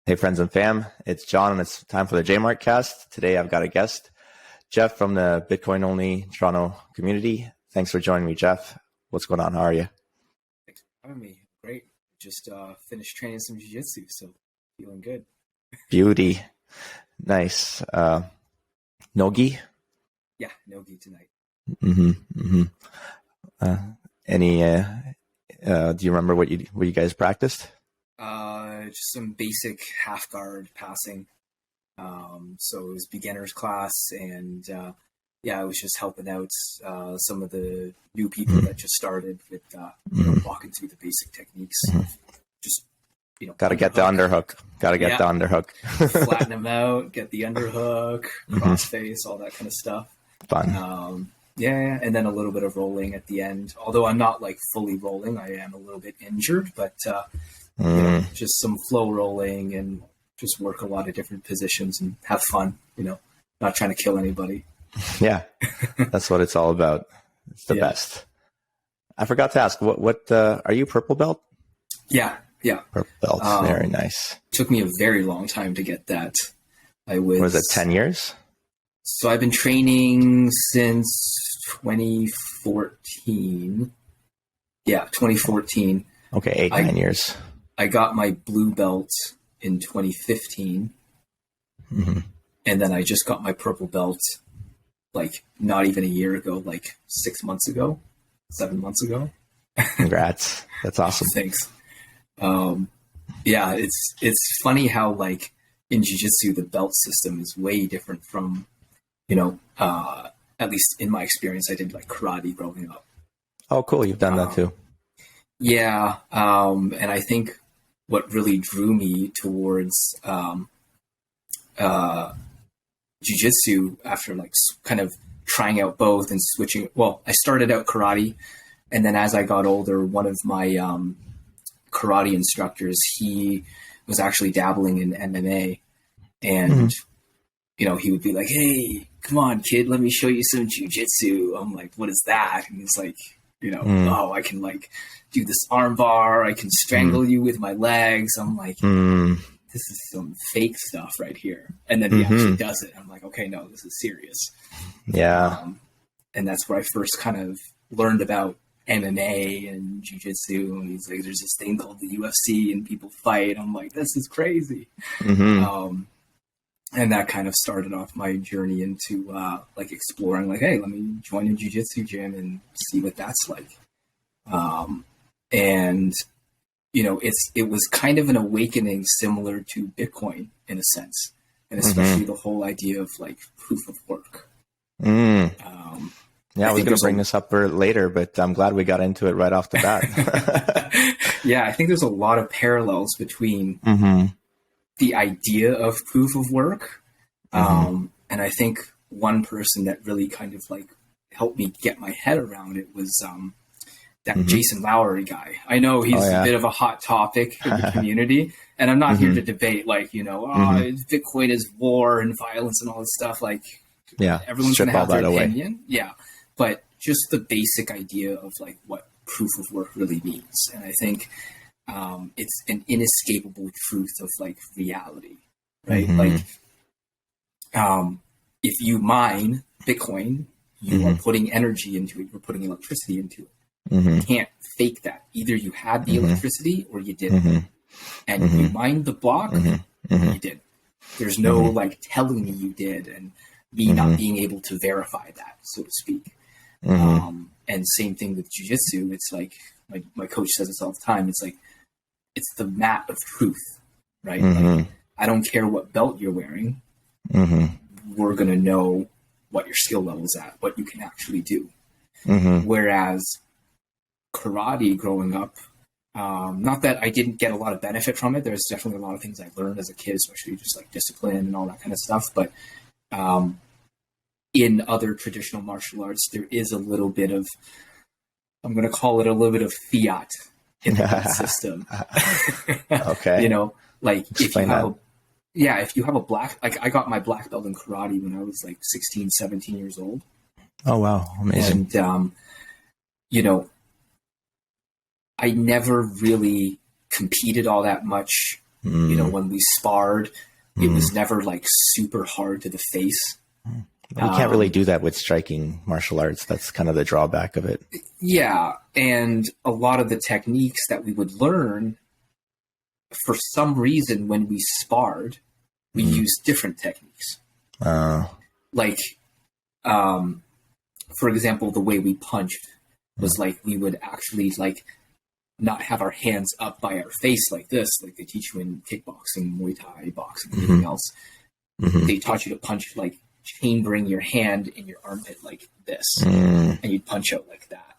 Hey, friends and fam, it's John, and it's time for the JMART cast. Today, I've got a guest, Geoff from the Bitcoin-only Toronto community. Thanks for joining me, Geoff. What's going on? How are you? Thanks for having me. Great. Just finished training some jiu-jitsu, so feeling good. Beauty. Nice. Nogi? Yeah, no-gi tonight. Do you remember what you guys practiced? Just some basic half guard passing. So it was beginner's class, and I was just helping out some of the new people that just started with walking through the basic techniques. Just got to get the underhook. Got to get the underhook. Flatten them out, get the underhook, crossface, all that kind of stuff. Fun. And then a little bit of rolling at the end. Although I'm not like fully rolling, I am a little bit injured, but just some flow rolling and just work a lot of different positions and have fun, not trying to kill anybody. Yeah, that's what it's all about. It's the best. I forgot to ask, what are you purple belt? Yeah. Purple belt, very nice. Took me a very long time to get that. Was it 10 years? So I've been training since 2014. Yeah, 2014. Okay, 9 years. I got my blue belt in 2015. And then I just got my purple belt like not even a year ago, like 7 months ago. Congrats. That's awesome. Thanks. It's funny how like in jiu-jitsu, the belt system is way different from, at least in my experience, I did like karate growing up. Oh, cool. You've done that too. Yeah. And I think what really drew me towards jiu-jitsu after like kind of trying out both and switching. Well, I started out karate, and then as I got older, one of my karate instructors, he was actually dabbling in MMA, and he would be like, "Hey, come on, kid, let me show you some jiu-jitsu." I'm like, "What is that?" And he's like, "Oh, I can like do this arm bar. I can strangle you with my legs." I'm like, this is some fake stuff right here. And then he actually does it. I'm like, okay, no, this is serious. Yeah. And that's where I first kind of learned about MMA and jiu-jitsu. And he's like, there's this thing called the UFC and people fight. I'm like, this is crazy. And that kind of started off my journey into like exploring, like, hey, let me join a jiu-jitsu gym and see what that's like. It was kind of an awakening similar to Bitcoin in a sense, and especially the whole idea of like proof of work. I was going to bring this up later, but I'm glad we got into it right off the bat. Yeah, I think there's a lot of parallels between the idea of proof of work. And I think one person that really kind of like helped me get my head around it was that Jason Lowery guy. I know he's a bit of a hot topic in the community, and I'm not here to debate like, Bitcoin is war and violence and all this stuff. Like, everyone's going to have their opinion. Yeah. But just the basic idea of like what proof of work really means. And I think it's an inescapable truth of like reality, right? Like, if you mine Bitcoin, you are putting energy into it. You're putting electricity into it. You can't fake that. Either you had the electricity or you didn't. And you mined the block, you did. There's no like telling me you did and me not being able to verify that, so to speak. And same thing with jiu-jitsu. It's like my coach says this all the time. It's like, it's the mat of truth, right? Like, I don't care what belt you're wearing. We're going to know what your skill level's at, what you can actually do. Whereas karate growing up, not that I didn't get a lot of benefit from it. There's definitely a lot of things I learned as a kid, especially just like discipline and all that kind of stuff. But in other traditional martial arts, there is a little bit of, I'm going to call it a little bit of fiat in that system. Okay. Like Explain if you have a black, like I got my black belt in karate when I was like 16, 17 years old. Oh, wow. Amazing. And, I never really competed all that much You know, when we sparred, it was never like super hard to the face. You can't really do that with striking martial arts. That's kind of the drawback of it. Yeah. And a lot of the techniques that we would learn, for some reason, when we sparred, we used different techniques. Like, for example, the way we punched was like, we would actually like not have our hands up by our face like this, like they teach you in kickboxing, Muay Thai, boxing, anything else. They taught you to punch like chambering your hand in your armpit like this, and you'd punch out like that.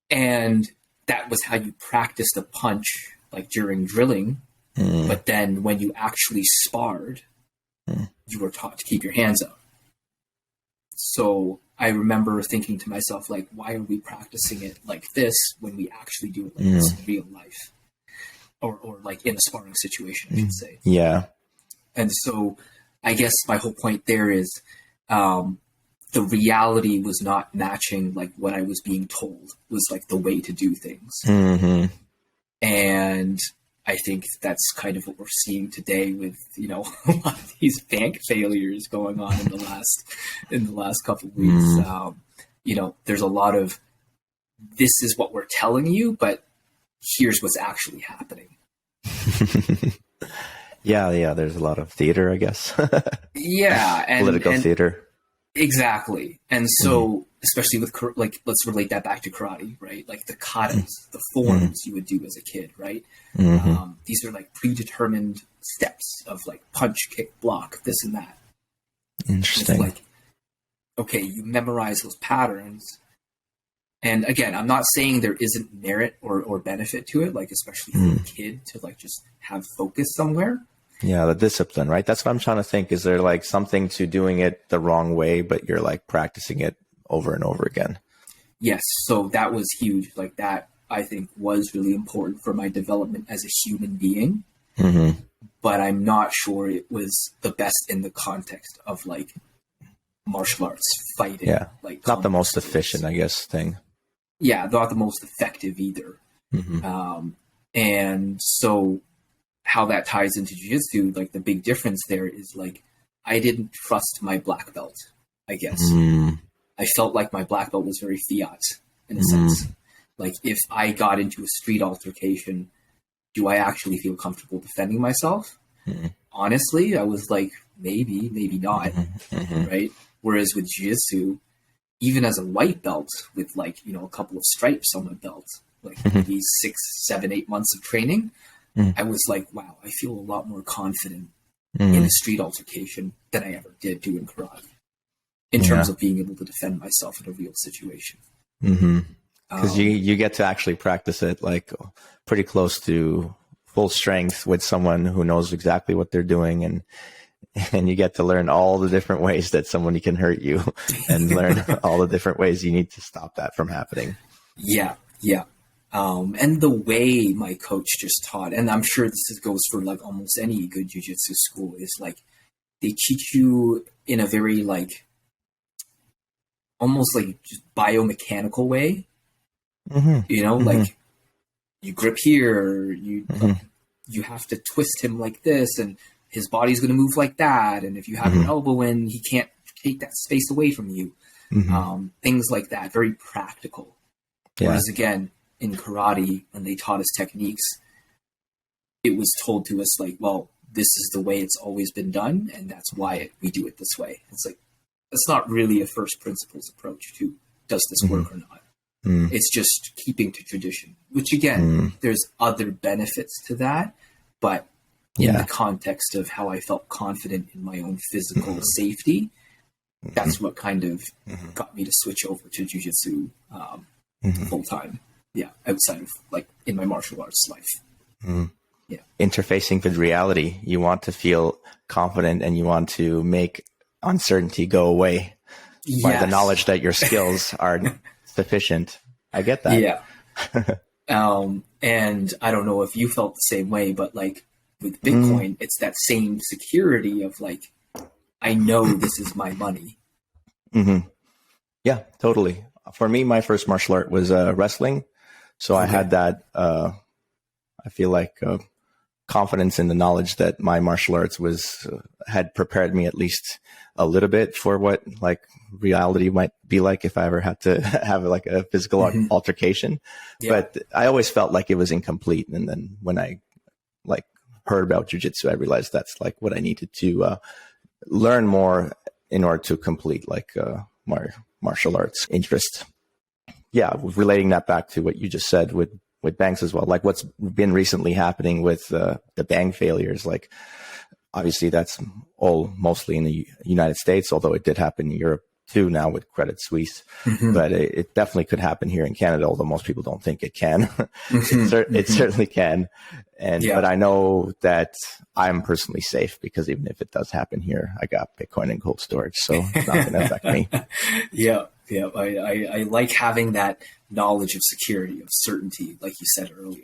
And that was how you practiced a punch like during drilling. But then when you actually sparred, you were taught to keep your hands up. So I remember thinking to myself, like, why are we practicing it like this when we actually do it like this in real life? Or like in a sparring situation, I should say. Yeah. And so I guess my whole point there is the reality was not matching like what I was being told was like the way to do things. And I think that's kind of what we're seeing today with, you know, a lot of these bank failures going on in the last couple of weeks. You know, there's a lot of, this is what we're telling you, but here's what's actually happening. Yeah. There's a lot of theater, I guess. Yeah. And political theater. Exactly. And so, especially with, like, let's relate that back to karate, right? Like the katas, the forms you would do as a kid, right? These are like predetermined steps of like punch, kick, block, this and that. Interesting. It's like, okay, you memorize those patterns. And again, I'm not saying there isn't merit or benefit to it, like especially for a kid to like just have focus somewhere. Yeah, the discipline, right? That's what I'm trying to think. Is there like something to doing it the wrong way, but you're like practicing it over and over again? Yes. So that was huge. Like that, I think, was really important for my development as a human being. But I'm not sure it was the best in the context of like martial arts fighting. Yeah. Like not the most efficient, I guess, thing. Yeah. Not the most effective either. And so how that ties into jiu-jitsu, like the big difference there is like, I didn't trust my black belt, I guess. I felt like my black belt was very fiat in a sense. Like if I got into a street altercation, do I actually feel comfortable defending myself? Honestly, I was like, maybe not, right? Whereas with jiu-jitsu, even as a white belt with like, you know, a couple of stripes on my belt, like maybe 6, 7, 8 months of training, I was like, wow, I feel a lot more confident in a street altercation than I ever did doing karate in terms of being able to defend myself in a real situation. Because you get to actually practice it like pretty close to full strength with someone who knows exactly what they're doing, and you get to learn all the different ways that somebody can hurt you and learn all the different ways you need to stop that from happening. Yeah. And the way my coach just taught, and I'm sure this goes for like almost any good jiu-jitsu school, is like they teach you in a very like almost like just biomechanical way. You know, like you grip here, you have to twist him like this, and his body's going to move like that. And if you have your elbow in, he can't take that space away from you. Things like that, very practical. Whereas again, in karate, when they taught us techniques, it was told to us like, well, this is the way it's always been done, and that's why we do it this way. It's like, that's not really a first principles approach to does this work or not. It's just keeping to tradition, which again, there's other benefits to that, but in the context of how I felt confident in my own physical safety, that's what kind of got me to switch over to jiu-jitsu full time. Yeah, outside of like in my martial arts life. Interfacing with reality, you want to feel confident and you want to make uncertainty go away by the knowledge that your skills are sufficient. I get that. Yeah. And I don't know if you felt the same way, but like with Bitcoin, it's that same security of like, I know this is my money. Yeah, totally. For me, my first martial art was wrestling. So I had that, I feel like confidence in the knowledge that my martial arts had prepared me at least a little bit for what like reality might be like if I ever had to have like a physical altercation. Yeah. But I always felt like it was incomplete. And then when I like heard about jiu-jitsu, I realized that's like what I needed to learn more in order to complete like my martial arts interest. Yeah, relating that back to what you just said with banks as well, like what's been recently happening with the bank failures. Like obviously that's all mostly in the United States, although it did happen in Europe too now with Credit Suisse. But it definitely could happen here in Canada, although most people don't think it can. It certainly can. And but I know that I'm personally safe because even if it does happen here, I got Bitcoin and gold storage, so it's not going to affect me. Yeah. I like having that knowledge of security, of certainty, like you said earlier.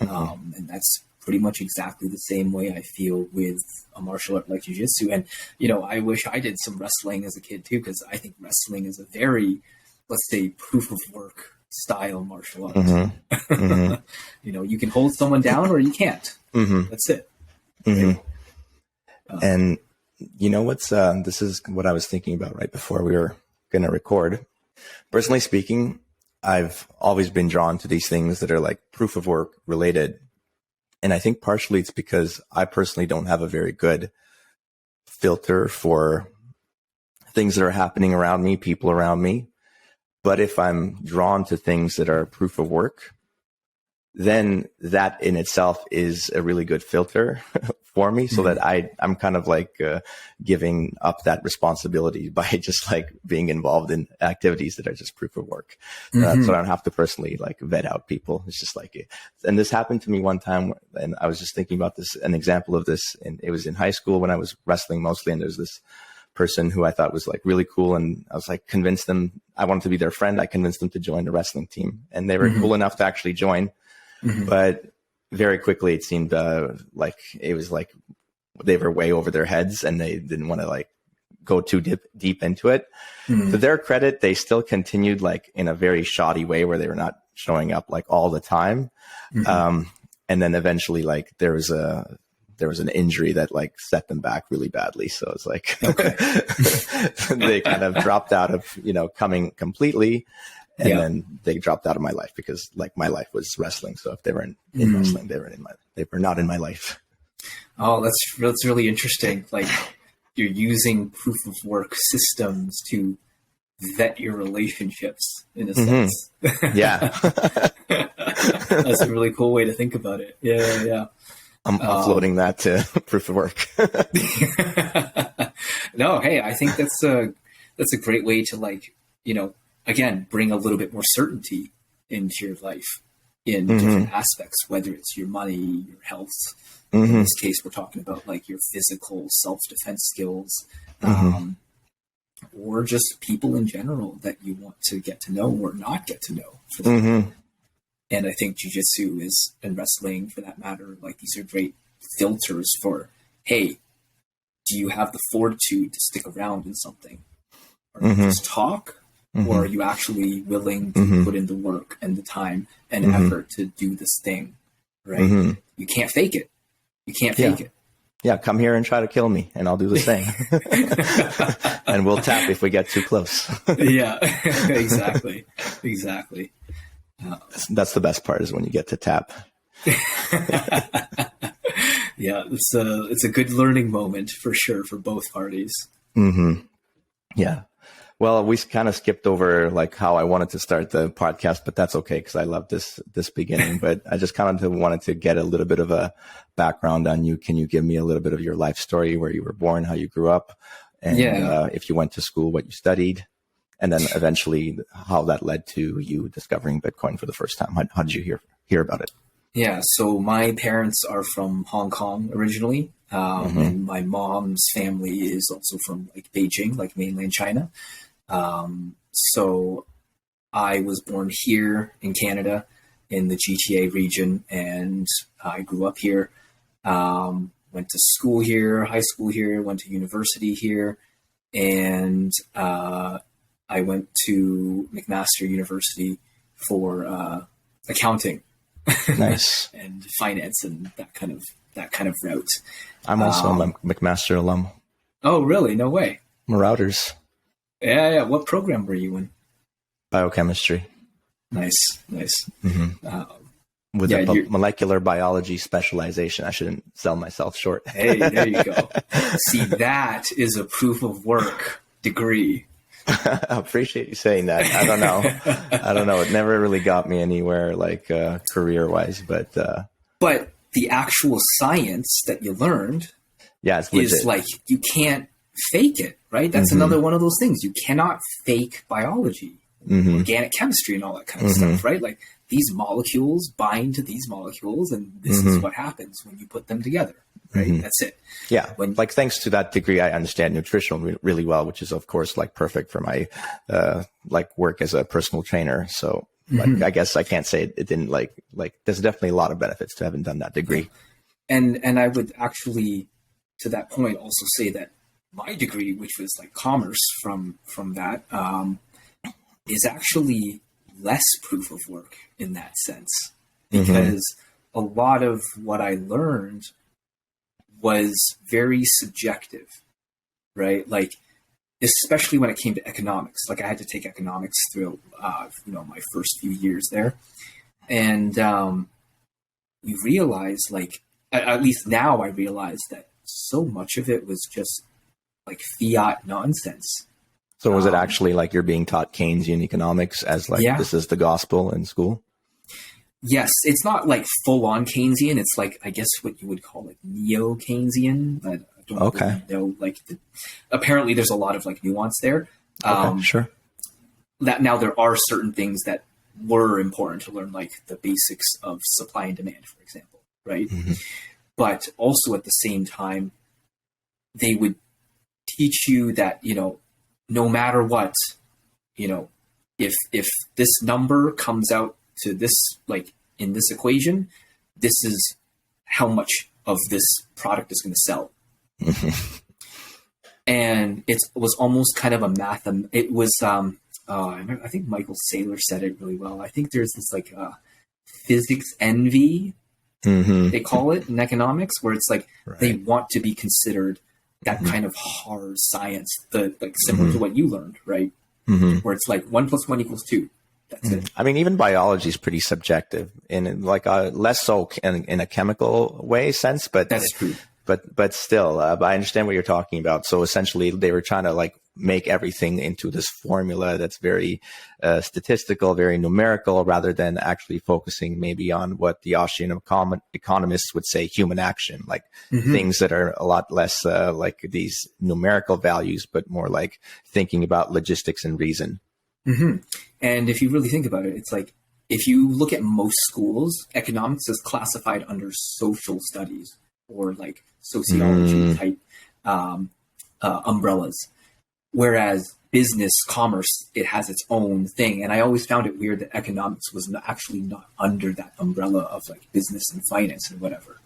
And that's pretty much exactly the same way I feel with a martial art like jiu-jitsu. And, I wish I did some wrestling as a kid too, because I think wrestling is a very, let's say, proof of work style martial art. You can hold someone down or you can't. That's it. Right? And this is what I was thinking about right before we were going to record. Personally speaking, I've always been drawn to these things that are like proof of work related. And I think partially it's because I personally don't have a very good filter for things that are happening around me, people around me. But if I'm drawn to things that are proof of work, then that in itself is a really good filter for me, so that I'm kind of like giving up that responsibility by just like being involved in activities that are just proof of work. So I don't have to personally like vet out people. It's just like, and this happened to me one time, and I was just thinking about this, an example of this, and it was in high school when I was wrestling mostly, and there's this person who I thought was like really cool, and I was like convinced them I wanted to be their friend. I convinced them to join the wrestling team, and they were cool enough to actually join. But very quickly it seemed like it was like they were way over their heads and they didn't want to like go too deep into it. To their credit, they still continued like in a very shoddy way where they were not showing up like all the time. And then eventually like there was an injury that like set them back really badly. So it's like, they kind of dropped out of, coming completely. And then they dropped out of my life because like my life was wrestling. So if they were in wrestling, they were not in my life. Oh, that's really interesting. Like you're using proof of work systems to vet your relationships in a sense. Yeah. That's a really cool way to think about it. Yeah. I'm uploading that to proof of work. No, hey, I think that's a great way to like, again, bring a little bit more certainty into your life in different aspects, whether it's your money, your health. In this case, we're talking about like your physical self-defense skills, or just people in general that you want to get to know or not get to know. For that. And I think jiu-jitsu and wrestling for that matter, like these are great filters for, hey, do you have the fortitude to stick around in something? Or just talk? Or are you actually willing to put in the work and the time and effort to do this thing, right? You can't fake it. You can't fake it. Yeah, come here and try to kill me, and I'll do the same. And we'll tap if we get too close. Yeah, exactly. That's the best part is when you get to tap. Yeah, it's a good learning moment for sure for both parties. Yeah. Well, we kind of skipped over like how I wanted to start the podcast, but that's okay because I love this beginning. But I just kind of wanted to get a little bit of a background on you. Can you give me a little bit of your life story, where you were born, how you grew up, and if you went to school, what you studied, and then eventually how that led to you discovering Bitcoin for the first time? How did you hear about it? Yeah, so my parents are from Hong Kong originally, and my mom's family is also from like Beijing, like mainland China. So I was born here in Canada in the GTA region, and I grew up here, went to school here, high school here, went to university here, and I went to McMaster University for accounting. Nice. And finance and that kind of that kind of route. I'm also a McMaster alum. Oh, really? No way. Marauders. Yeah. What program were you in? Biochemistry. Nice. With a molecular biology specialization. I shouldn't sell myself short. Hey, there you go. See, that is a proof of work degree. I appreciate you saying that. I don't know. It never really got me anywhere, like career-wise, but the actual science that you learned, it's legit. Is like, you can't fake it, right? That's another one of those things. You cannot fake biology, organic chemistry, and all that kind of stuff, right? Like, these molecules bind to these molecules, and this is what happens when you put them together, right? That's it. Yeah. Like, thanks to that degree, I understand nutrition really well, which is, of course, like perfect for my, like, work as a personal trainer. So like, I guess I can't say it didn't like, there's definitely a lot of benefits to having done that degree. And I would actually, to that point, also say that my degree, which was like commerce from that, is actually less proof of work in that sense, because a lot of what I learned was very subjective, right? Like, especially when it came to economics. Like, I had to take economics through, my first few years there. And you realize, like, at least now I realize that so much of it was just like fiat nonsense. So was it actually like you're being taught Keynesian economics as like, this is the gospel in school? Yes. It's not like full on Keynesian. It's like, I guess what you would call like neo-Keynesian. I don't really know. Like, apparently there's a lot of like nuance there. Sure. That now there are certain things that were important to learn, like the basics of supply and demand, for example. Right. But also at the same time, they would teach you that, no matter what, if this number comes out to this, like in this equation, this is how much of this product is going to sell. And it was almost kind of a math. It was, I think Michael Saylor said it really well. I think there's this like physics envy, they call it in economics, where it's like they want to be considered that kind of hard science, like similar to what you learned, right? Where it's like 1 + 1 = 2. That's it. I mean, even biology is pretty subjective in like less so in a chemical way sense, but that's true. But still, but I understand what you're talking about. So essentially, they were trying to like make everything into this formula that's very statistical, very numerical, rather than actually focusing maybe on what the Austrian economists would say human action, like things that are a lot less like these numerical values, but more like thinking about logistics and reason. And if you really think about it, it's like, if you look at most schools, economics is classified under social studies or like sociology type umbrellas. Whereas business, commerce, it has its own thing. And I always found it weird that economics was actually not under that umbrella of like business and finance and whatever.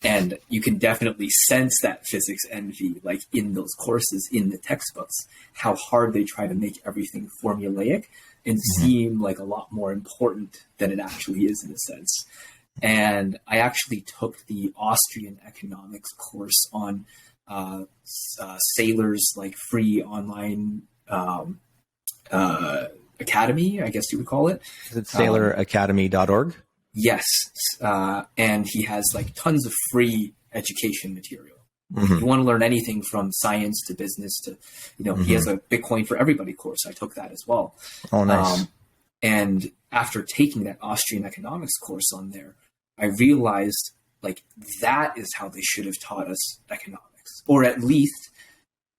And you can definitely sense that physics envy, like in those courses, in the textbooks, how hard they try to make everything formulaic and seem like a lot more important than it actually is, in a sense. And I actually took the Austrian economics course on Saylor's like free online academy, I guess you would call it. Is it SaylorAcademy.org? Yes. And he has like tons of free education material. If you want to learn anything from science to business to, he has a Bitcoin for everybody course. I took that as well. Oh, nice. And after taking that Austrian economics course on there, I realized like that is how they should have taught us economics, or at least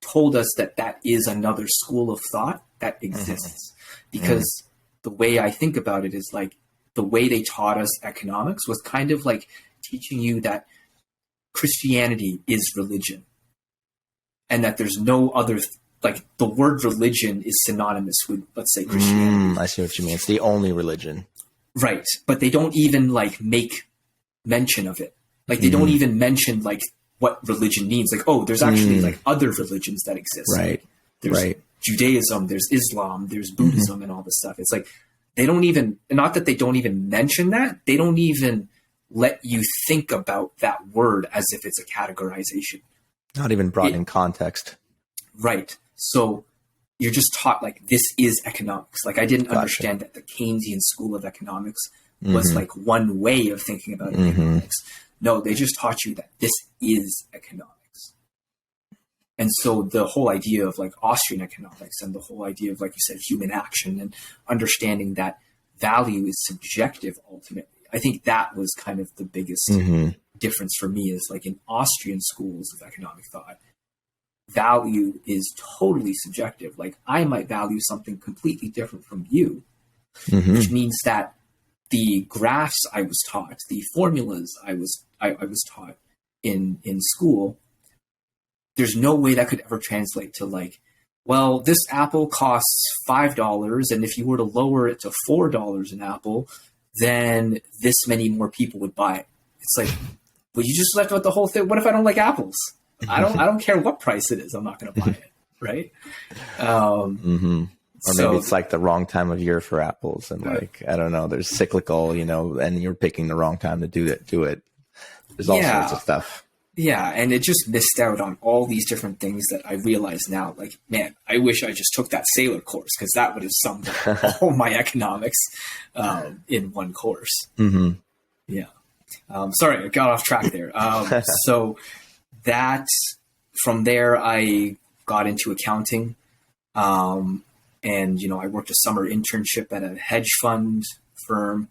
told us that that is another school of thought that exists. Because the way I think about it is like the way they taught us economics was kind of like teaching you that Christianity is religion and that there's no other, like the word religion is synonymous with, let's say, Christianity. I see what you mean. It's the only religion. Right. But they don't even like make mention of it. Like they don't even mention like what religion means. Like, oh, there's actually like other religions that exist. Right. There's Judaism, there's Islam, there's Buddhism and all this stuff. It's like, they don't even, not that they don't even mention that, they don't even let you think about that word as if it's a categorization. Not even brought in context. Right. So you're just taught like, this is economics. Like I didn't understand that the Keynesian school of economics was like one way of thinking about economics. No, they just taught you that this is economics. And so the whole idea of like Austrian economics and the whole idea of, like you said, human action and understanding that value is subjective ultimately. I think that was kind of the biggest difference for me, is like in Austrian schools of economic thought, value is totally subjective. Like I might value something completely different from you, which means that the graphs I was taught, the formulas I was taught in school, there's no way that could ever translate to like, well, this apple costs $5, and if you were to lower it to $4 an apple, then this many more people would buy it. It's like, well, you just left out the whole thing. What if I don't like apples? I don't care what price it is. I'm not going to buy it, right? Or maybe it's like the wrong time of year for apples, and like I don't know. There's cyclical, you know, and you're picking the wrong time to do it. There's all sorts of stuff. Yeah, and it just missed out on all these different things that I realize now. Like, man, I wish I just took that Sailor course, because that would have summed up all my economics in one course. Yeah. Sorry, I got off track there. So that from there, I got into accounting, and I worked a summer internship at a hedge fund firm.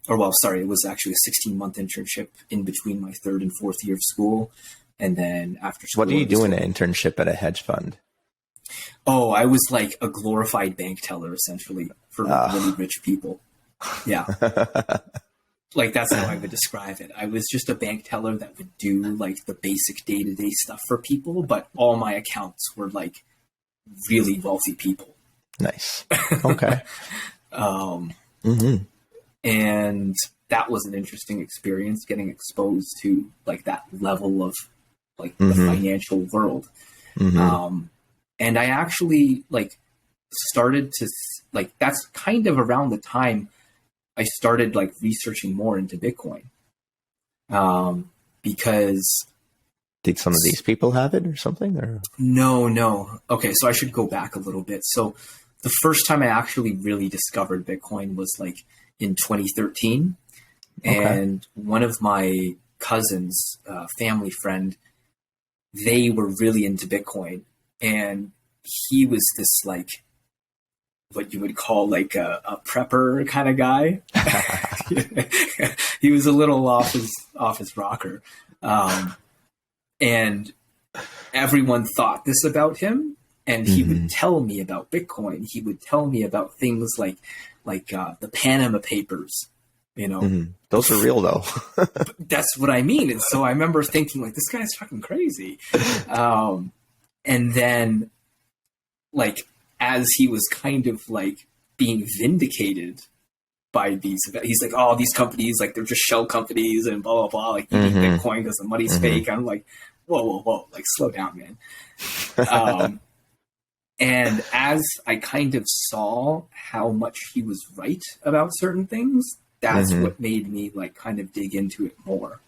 It was actually a 16-month internship in between my third and fourth year of school. And then after school. What do you do in an internship at a hedge fund? Oh, I was like a glorified bank teller, essentially, for really rich people. Yeah. Like, that's how I would describe it. I was just a bank teller that would do like the basic day-to-day stuff for people, but all my accounts were like really wealthy people. Nice. Okay. And that was an interesting experience, getting exposed to like that level of like the financial world. And I actually like started to like, that's kind of around the time I started like researching more into Bitcoin. Because did some of these people have it or something? Or no. Okay, so I should go back a little bit. So the first time I actually really discovered Bitcoin was like in 2013. Okay. And one of my cousins, family friend, they were really into Bitcoin, and he was this like what you would call like a prepper kind of guy. He was a little off his rocker. And everyone thought this about him, and he would tell me about Bitcoin. He would tell me about things like the Panama Papers, Those are real though. That's what I mean. And so I remember thinking like, this guy's fucking crazy. And then like, as he was kind of like being vindicated by these, he's like, oh, these companies, like they're just shell companies and blah, blah, blah. Like you need Bitcoin because the money's fake. I'm like, whoa, like slow down, man. And as I kind of saw how much he was right about certain things, that's what made me like kind of dig into it more.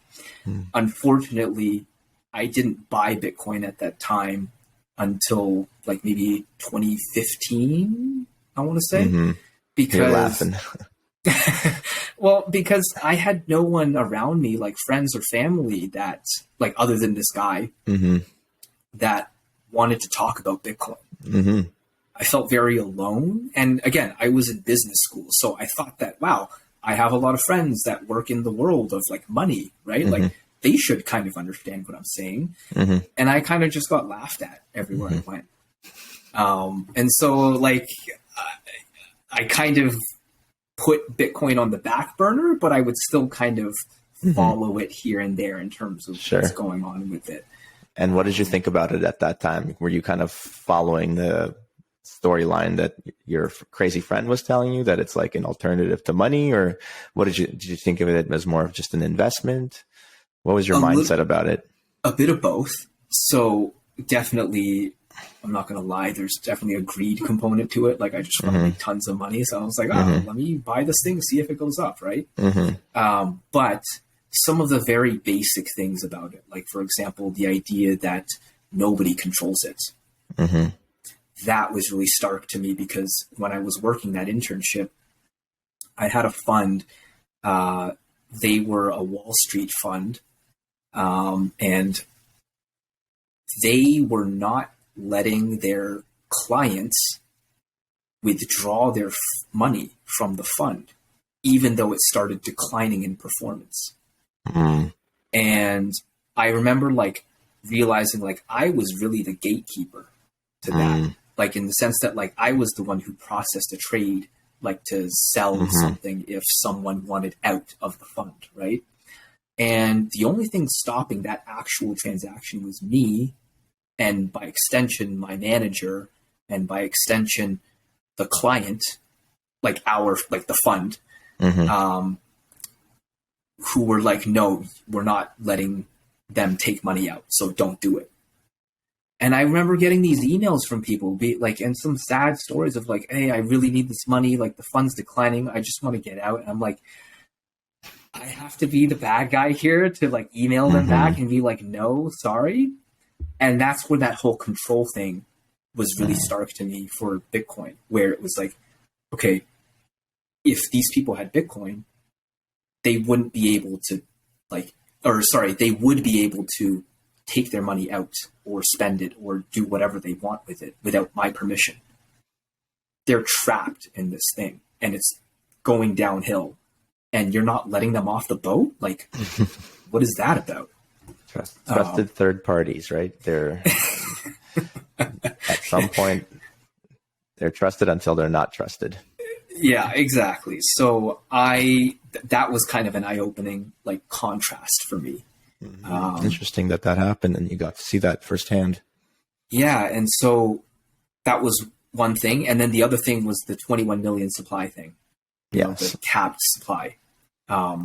Unfortunately, I didn't buy Bitcoin at that time until like maybe 2015, I want to say. Because you're laughing. Well, because I had no one around me, like friends or family, that like other than this guy that wanted to talk about Bitcoin. I felt very alone. And again, I was in business school. So I thought that, wow, I have a lot of friends that work in the world of like money, right? Like they should kind of understand what I'm saying. And I kind of just got laughed at everywhere I went. And so like, I kind of put Bitcoin on the back burner, but I would still kind of follow it here and there in terms of what's going on with it. And what did you think about it at that time? Were you kind of following the storyline that your crazy friend was telling you, that it's like an alternative to money, or what did you think of it as more of just an investment? What was your mindset about it? A bit of both. So definitely I'm not going to lie, there's definitely a greed component to it. Like I just want to make tons of money. So I was like, oh, let me buy this thing, see if it goes up. Right. But some of the very basic things about it, like for example, the idea that nobody controls it. That was really stark to me because when I was working that internship, I had a fund. They were a Wall Street fund. And they were not letting their clients withdraw their money from the fund, even though it started declining in performance. And I remember like realizing like I was really the gatekeeper to that, like in the sense that like I was the one who processed a trade, like to sell something if someone wanted out of the fund, right? And the only thing stopping that actual transaction was me, and by extension, my manager, and by extension, the client, like the fund, who were like, no, we're not letting them take money out, so don't do it. And I remember getting these emails from people, and some sad stories of like, hey, I really need this money, like the fund's declining, I just want to get out. And I'm like, I have to be the bad guy here to like email them back and be like, no, sorry. And that's where that whole control thing was really stark to me for Bitcoin, where it was like, okay, if these people had Bitcoin, they wouldn't be able to they would be able to take their money out or spend it or do whatever they want with it without my permission. They're trapped in this thing and it's going downhill. And you're not letting them off the boat? Like, what is that about? Trusted third parties, right? They're at some point, they're trusted until they're not trusted. Yeah, exactly. So that was kind of an eye-opening like contrast for me. Interesting that happened and you got to see that firsthand. Yeah, and so that was one thing. And then the other thing was the 21 million supply thing. Yes. The capped supply.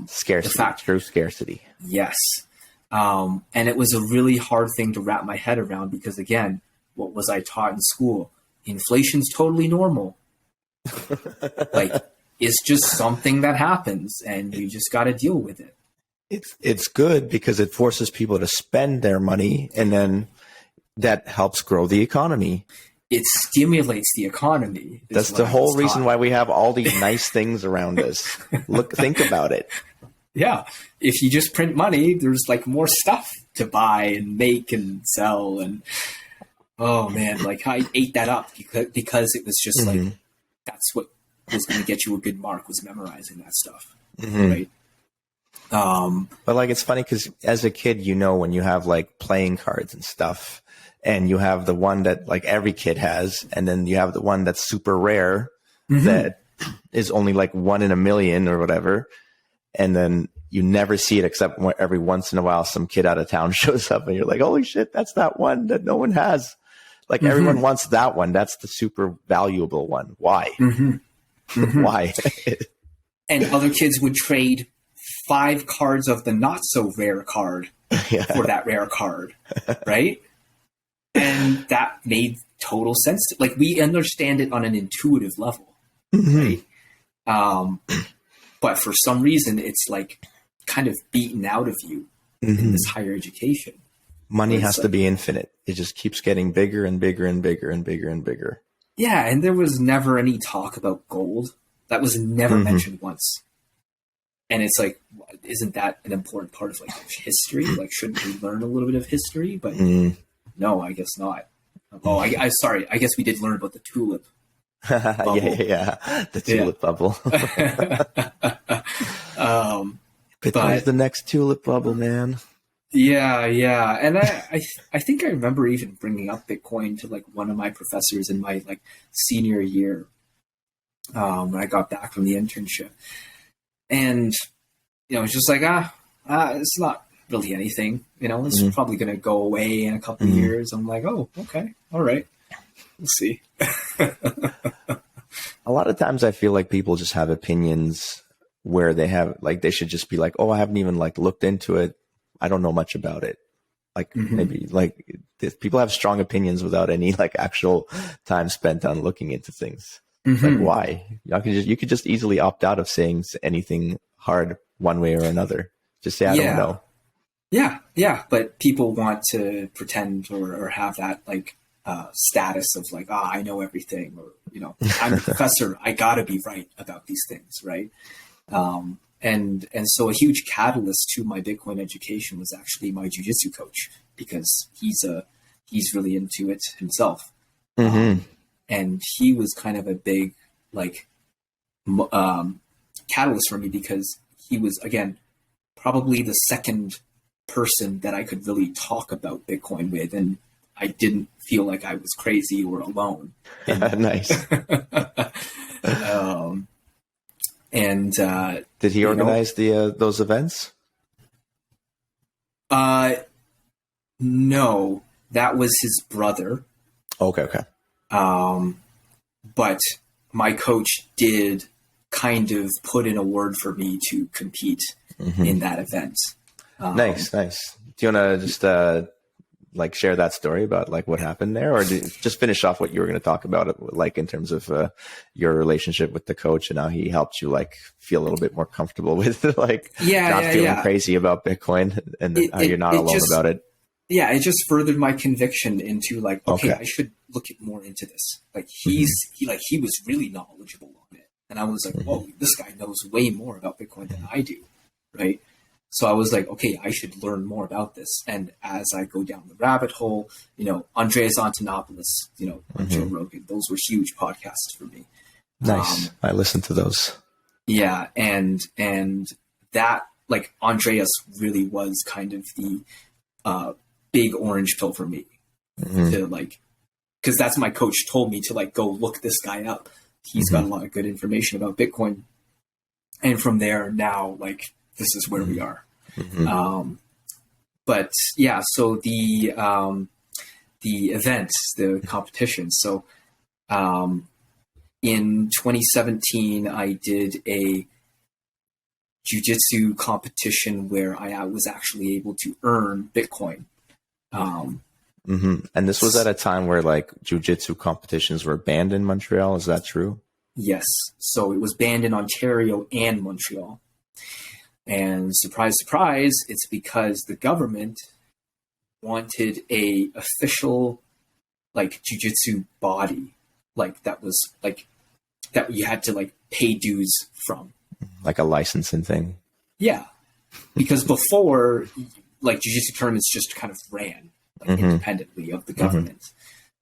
Scarcity, true scarcity. Yes. And it was a really hard thing to wrap my head around because, again, what was I taught in school? Inflation's totally normal. Like, it's just something that happens and you just got to deal with it. It's good because it forces people to spend their money and then that helps grow the economy. It stimulates the economy. That's the whole reason why we have all these nice things around us. Think about it. Yeah. If you just print money, there's like more stuff to buy and make and sell. And oh man, like I ate that up because it was just like, that's what was going to get you a good mark, was memorizing that stuff. Right. But like, it's funny because as a kid, when you have like playing cards and stuff, and you have the one that like every kid has, and then you have the one that's super rare that is only like 1 in a million or whatever. And then you never see it except every once in a while, some kid out of town shows up and you're like, holy shit, that's that one that no one has. Like everyone wants that one. That's the super valuable one. Why? Why? And other kids would trade 5 cards of the not so rare card for that rare card. Right. And that made total sense. Like we understand it on an intuitive level, right? But for some reason, it's like kind of beaten out of you in this higher education. Money has to be infinite. It just keeps getting bigger and bigger and bigger and bigger and bigger. Yeah, and there was never any talk about gold. That was never mentioned once. And it's like, isn't that an important part of like history? Like, shouldn't we learn a little bit of history? But no, I guess not. Oh, I sorry. I guess we did learn about the tulip. The tulip bubble. Bitcoin's the next tulip bubble, man. Yeah. And I think I remember even bringing up Bitcoin to like one of my professors in my like senior year when I got back from the internship. And, it's just like, it's not really anything, it's probably going to go away in a couple of years. I'm like, oh, okay. All right. We'll see. A lot of times I feel like people just have opinions where they have like, they should just be like, oh, I haven't even like looked into it. I don't know much about it. Like maybe like people have strong opinions without any like actual time spent on looking into things. Mm-hmm. Like why? You could just easily opt out of saying anything hard one way or another. Just say, I don't know. Yeah. But people want to pretend or have that like status of like, I know everything, or, I'm a professor. I gotta be right about these things. Right. And so a huge catalyst to my Bitcoin education was actually my jiu-jitsu coach, because he's really into it himself. Mm-hmm. And he was kind of a big like catalyst for me, because he was, again, probably the second person that I could really talk about Bitcoin with, and I didn't feel like I was crazy or alone. Nice. And did he organize those events? No, that was his brother. Okay. But my coach did kind of put in a word for me to compete in that event. Nice. Do you want to just like share that story about like what happened there, or just finish off what you were going to talk about, like in terms of your relationship with the coach and how he helped you like feel a little bit more comfortable with like not feeling crazy about Bitcoin, and how you're not alone about it? Yeah, it just furthered my conviction into like, okay, I should look more into this. Like he was really knowledgeable on it, and I was like, whoa, this guy knows way more about Bitcoin than I do, right? So I was like, okay, I should learn more about this. And as I go down the rabbit hole, Andreas Antonopoulos, on Joe Rogan, those were huge podcasts for me. Nice. I listened to those. Yeah. And that, like, Andreas really was kind of the big orange pill for me to like, because that's my coach told me to like, go look this guy up. He's got a lot of good information about Bitcoin. And from there now, like, this is where we are. But yeah, so the events, the competition. So in 2017, I did a jiu-jitsu competition where I was actually able to earn Bitcoin. And this was at a time where like jiu-jitsu competitions were banned in Montreal. Is that true? Yes. So it was banned in Ontario and Montreal. And surprise, surprise, it's because the government wanted a official like jiu-jitsu body, like that was like that you had to like pay dues from, like a licensing thing. Yeah, because before, like, jiu-jitsu tournaments just kind of ran like independently of the government,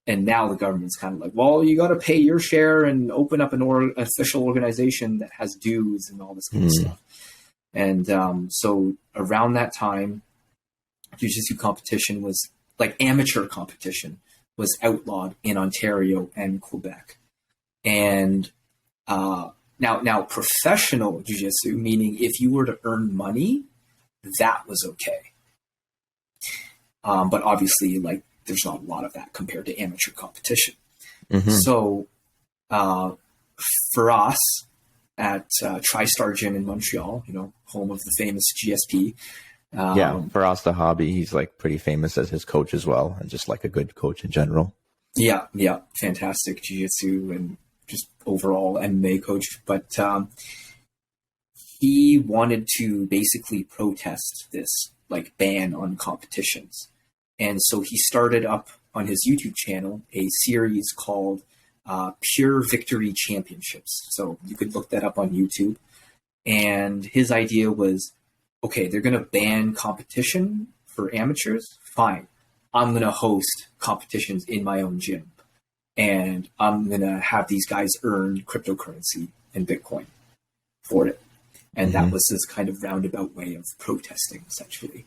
and now the government's kind of like, well, you got to pay your share and open up an official organization that has dues and all this kind of stuff. And so around that time, jiu-jitsu competition was like amateur competition was outlawed in Ontario and Quebec. And now professional jiu-jitsu, meaning if you were to earn money, that was okay. But obviously, like, there's not a lot of that compared to amateur competition. So for us, at TriStar Gym in Montreal, home of the famous GSP. Faraz the Hobby, he's like pretty famous as his coach as well, and just like a good coach in general. Yeah, fantastic jiu-jitsu and just overall MMA coach. But he wanted to basically protest this like ban on competitions, and so he started up on his YouTube channel a series called Pure Victory Championships. So you could look that up on YouTube. And his idea was, okay, they're going to ban competition for amateurs. Fine. I'm going to host competitions in my own gym. And I'm going to have these guys earn cryptocurrency and Bitcoin for it. And that was this kind of roundabout way of protesting, essentially.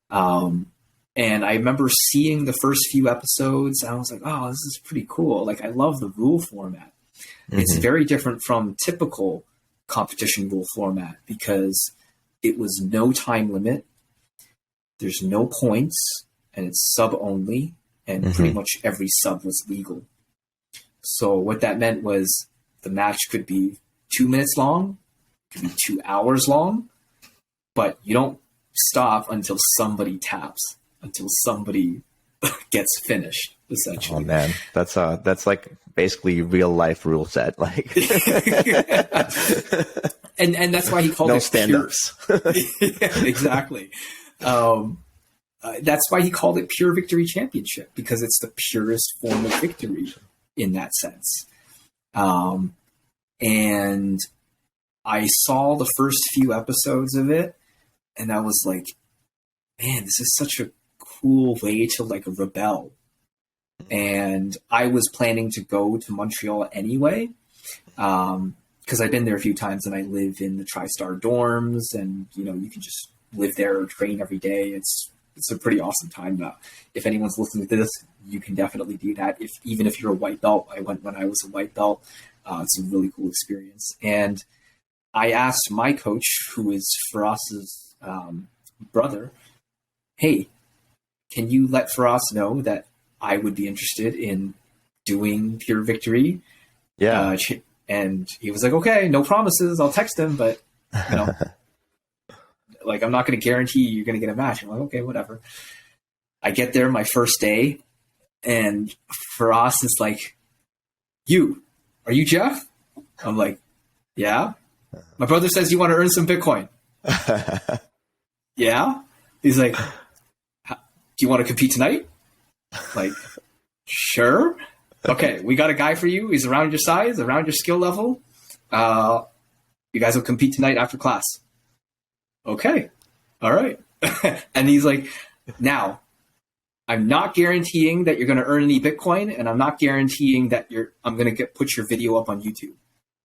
And I remember seeing the first few episodes, and I was like, oh, this is pretty cool. Like, I love the rule format. It's very different from typical competition rule format because it was no time limit. There's no points, and it's sub only, and pretty much every sub was legal. So what that meant was the match could be 2 minutes long, could be 2 hours long, but you don't stop until somebody taps, until somebody gets finished, essentially. Oh man, that's like basically real life rule set. Like, and that's why he called no it stand-ups. Yeah, exactly. That's why he called it Pure Victory Championship, because it's the purest form of victory in that sense. And I saw the first few episodes of it, and I was like, man, this is such a cool way to like rebel. And I was planning to go to Montreal anyway, because I've been there a few times, and I live in the TriStar dorms, and you know, you can just live there or train every day. It's a pretty awesome time. If anyone's listening to this, you can definitely do that. Even if you're a white belt, I went when I was a white belt. It's a really cool experience. And I asked my coach, who is Firas's brother, hey, can you let Firas know that I would be interested in doing Pure Victory? Yeah. And he was like, okay, no promises. I'll text him, but you know, like, I'm not going to guarantee you're going to get a match. I'm like, okay, whatever. I get there my first day, and Firas is like, are you Geoff? I'm like, yeah. My brother says you want to earn some Bitcoin. Yeah. He's like, do you want to compete tonight? Like, sure. Okay, we got a guy for you. He's around your size, around your skill level. You guys will compete tonight after class. Okay. All right. And he's like, now, I'm not guaranteeing that you're going to earn any Bitcoin, and I'm not guaranteeing that I'm going to put your video up on YouTube,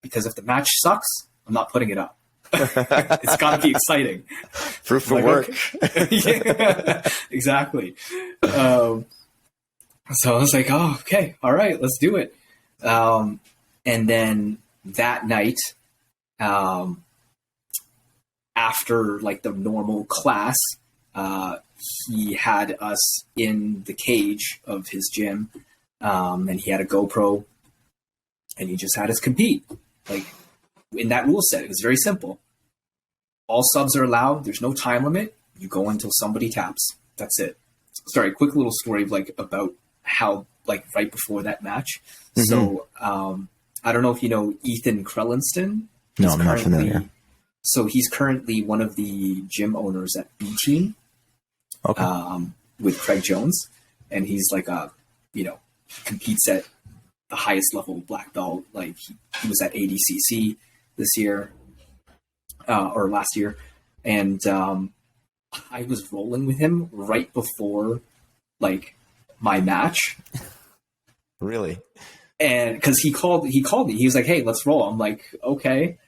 because if the match sucks, I'm not putting it up. It's got to be exciting. Proof of work. Okay. Yeah, exactly. So I was like, oh, okay. All right, let's do it. And then that night, after like the normal class, he had us in the cage of his gym, and he had a GoPro, and he just had us compete. Like, in that rule set, it was very simple. All subs are allowed. There's no time limit. You go until somebody taps. That's it. Sorry, quick little story about how, like, right before that match. Mm-hmm. So, I don't know if you know Ethan Krellinston. No, I'm not familiar. So he's currently one of the gym owners at B Team. Okay. With Craig Jones, and he's like competes at the highest level black belt. Like he was at ADCC this year, or last year, and I was rolling with him right before like my match. Really? And because he called me, he was like, "Hey, let's roll." I'm like, "Okay."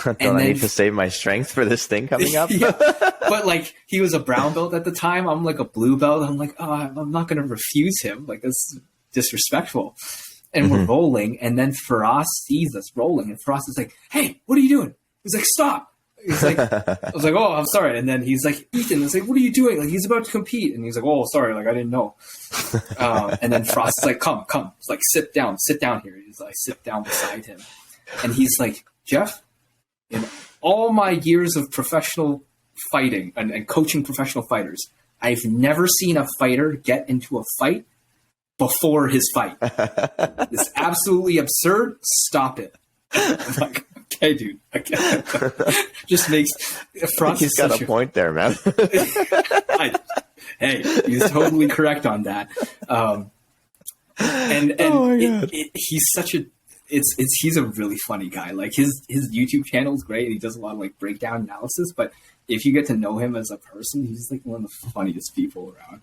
Don't I need to save my strength for this thing coming up? Yeah. But like, he was a brown belt at the time. I'm like a blue belt. I'm like, oh, I'm not going to refuse him. Like, that's disrespectful. And we're rolling. And then Firas sees us rolling. And Firas is like, hey, what are you doing? He's like, stop. He's like, I was like, oh, I'm sorry. And then he's like, Ethan, it's like, what are you doing? Like, he's about to compete. And he's like, oh, sorry. Like, I didn't know. And then Firas is like, come. It's like, sit down here. He's like, sit down beside him. And he's like, Geoff, in all my years of professional fighting and coaching professional fighters, I've never seen a fighter get into a fight before his fight. It's absolutely absurd. Stop it. I'm like, okay, dude. Okay. Just makes he's got a point there, man. Hey, he's totally correct on that. And he's such a he's a really funny guy. Like his YouTube channel is great, and he does a lot of like breakdown analysis. But if you get to know him as a person, he's like one of the funniest people around.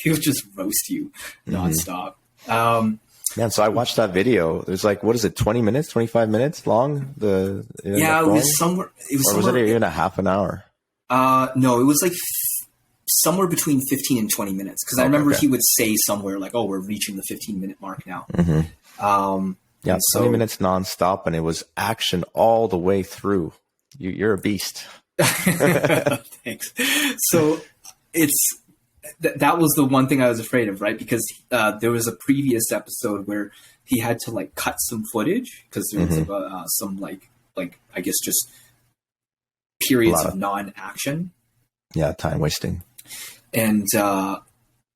He'll just roast you nonstop. Man, so I watched that video. It was like, what is it, 20 minutes, 25 minutes long? It was somewhere. Was it even a half an hour? No, it was like somewhere between 15 and 20 minutes. Because I remember he would say somewhere like, "Oh, we're reaching the 15-minute mark now." 20 minutes nonstop, and it was action all the way through. You're a beast. Thanks. So that was the one thing I was afraid of, right? Because there was a previous episode where he had to like cut some footage because there was some like I guess just periods of non-action. Yeah, time wasting. And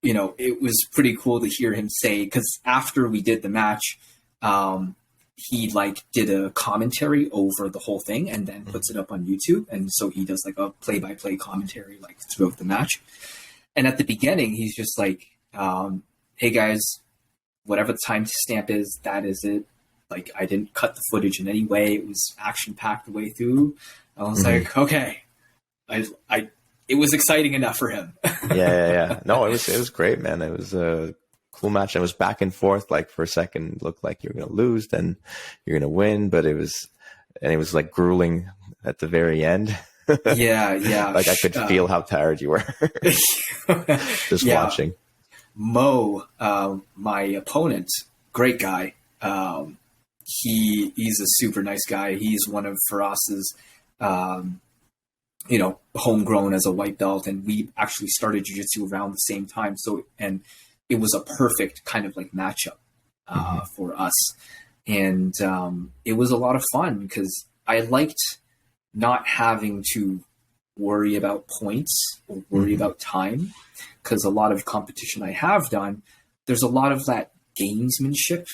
you know, it was pretty cool to hear him say, because after we did the match, he like did a commentary over the whole thing and then puts it up on YouTube. And so he does like a play-by-play commentary like throughout the match. And at the beginning, he's just like, hey guys, whatever the timestamp is, that is it. Like, I didn't cut the footage in any way. It was action-packed the way through. I was like, okay. It was exciting enough for him. Yeah. No, it was great, man. It was a cool match. It was back and forth. Like, for a second, it looked like you were going to lose, then you're going to win. But it was like grueling at the very end. Yeah. Like, I could feel how tired you were just watching. Mo, my opponent, great guy. He's a super nice guy. He's one of Firas's, you know, homegrown as a white belt, and we actually started jiu-jitsu around the same time. So, and it was a perfect kind of like matchup for us. And it was a lot of fun because I liked not having to worry about points or worry about time, because a lot of competition I have done, there's a lot of that gamesmanship,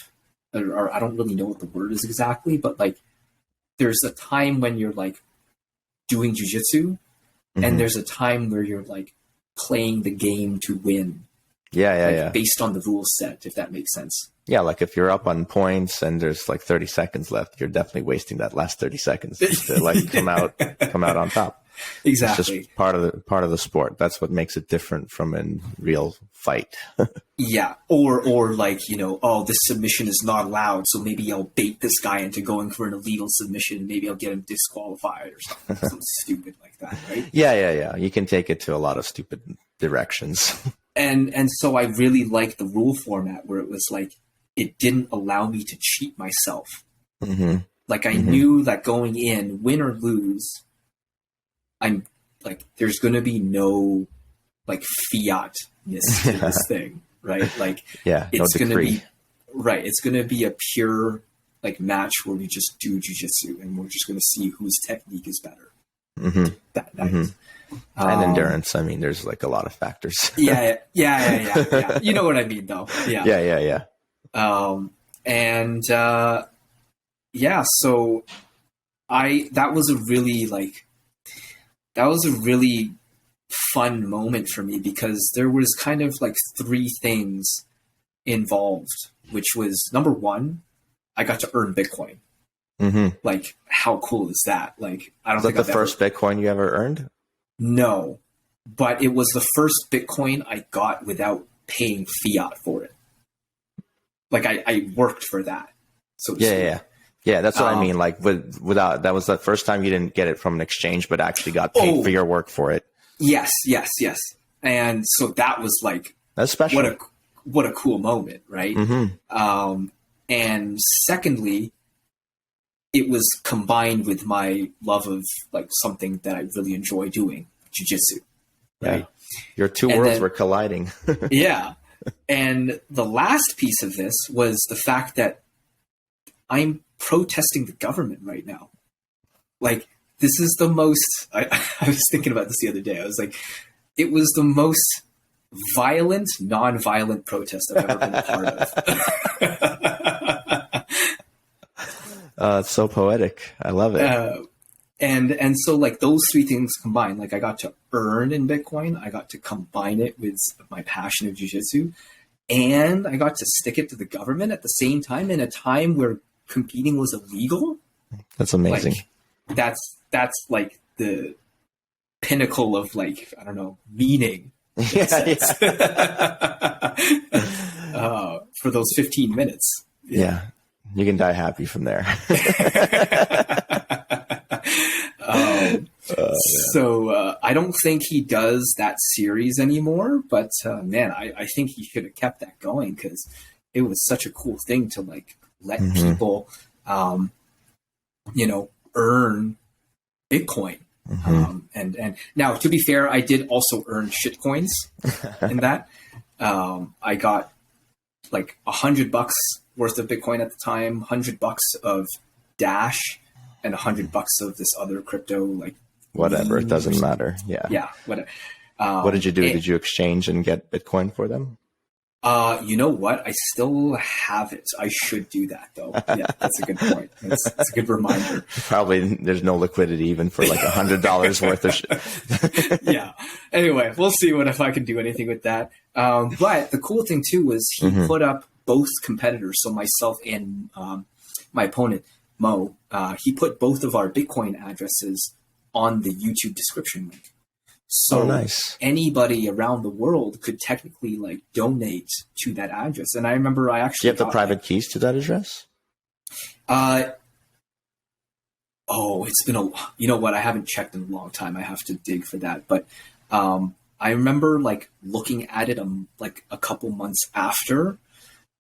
or I don't really know what the word is exactly, but like there's a time when you're like doing jiu-jitsu and there's a time where you're like playing the game to win. Yeah. Based on the rule set, if that makes sense. Yeah, like if you're up on points and there's like 30 seconds left, you're definitely wasting that last 30 seconds to like come out on top. Exactly. It's just part of the sport. That's what makes it different from a real fight. Yeah. Or like, you know, oh, this submission is not allowed, so maybe I'll bait this guy into going for an illegal submission. Maybe I'll get him disqualified or something stupid like that, right? Yeah. You can take it to a lot of stupid directions. And so I really liked the rule format where it was like, it didn't allow me to cheat myself. Like I knew that going in, win or lose, I'm like, there's going to be no like fiat-ness to this thing, right? Like, it's going to be, right. It's going to be a pure like match where we just do jiu-jitsu and we're just going to see whose technique is better that night. And endurance. I mean, there's like a lot of factors. Yeah. You know what I mean though. Yeah. So that was a really fun moment for me because there was kind of like three things involved, which was number one, I got to earn Bitcoin. Like, how cool is that? Like, I don't think the first Bitcoin you ever earned? No, but it was the first Bitcoin I got without paying fiat for it. Like I worked for that. So yeah. That's what I mean. Like without, that was the first time you didn't get it from an exchange, but actually got paid for your work for it. Yes. And so that was like, that's special. What a cool moment. Right. And secondly, it was combined with my love of like something that I really enjoy doing, jiu-jitsu. Right. Yeah. Your two worlds were colliding. Yeah. And the last piece of this was the fact that I'm protesting the government right now. Like, this is the most, I was thinking about this the other day. I was like, it was the most violent, non-violent protest I've ever been a part of. It's so poetic. I love it. And so like those three things combined, like I got to earn in Bitcoin, I got to combine it with my passion of jiu-jitsu, and I got to stick it to the government at the same time in a time where competing was illegal. That's amazing. Like, that's like the pinnacle of like, I don't know, meaning. For those 15 minutes. Yeah. You can die happy from there. So I don't think he does that series anymore, but man, I think he should have kept that going because it was such a cool thing to like let people, earn Bitcoin. And now, to be fair, I did also earn shit coins in that. I got like $100 worth of Bitcoin at the time, $100 of Dash, and $100 of this other crypto, like whatever. It doesn't matter. Yeah. Whatever. What did you do? Did you exchange and get Bitcoin for them? You know what? I still have it. I should do that though. Yeah, that's a good point. That's a good reminder. Probably there's no liquidity even for like $100 worth of shit. Yeah. Anyway, we'll see if I can do anything with that. But the cool thing too was he put up both competitors. So myself and my opponent, Mo, he put both of our Bitcoin addresses on the YouTube description link. So nice. Anybody around the world could technically like donate to that address. And I remember I actually do you have the private keys to that address? It's been you know what? I haven't checked in a long time. I have to dig for that. But I remember like looking at it like a couple months after,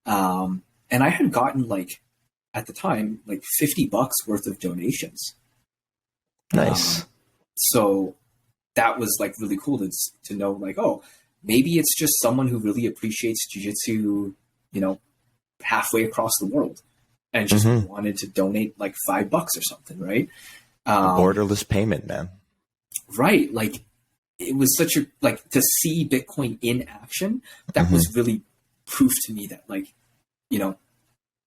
and I had gotten like at the time like $50 worth of donations. Nice. So that was like really cool to know like, oh, maybe it's just someone who really appreciates jiu-jitsu, you know, halfway across the world and just wanted to donate like $5 or something. Right. Borderless payment, man. Right. Like it was such a, like to see Bitcoin in action, that was really proof to me that like, you know,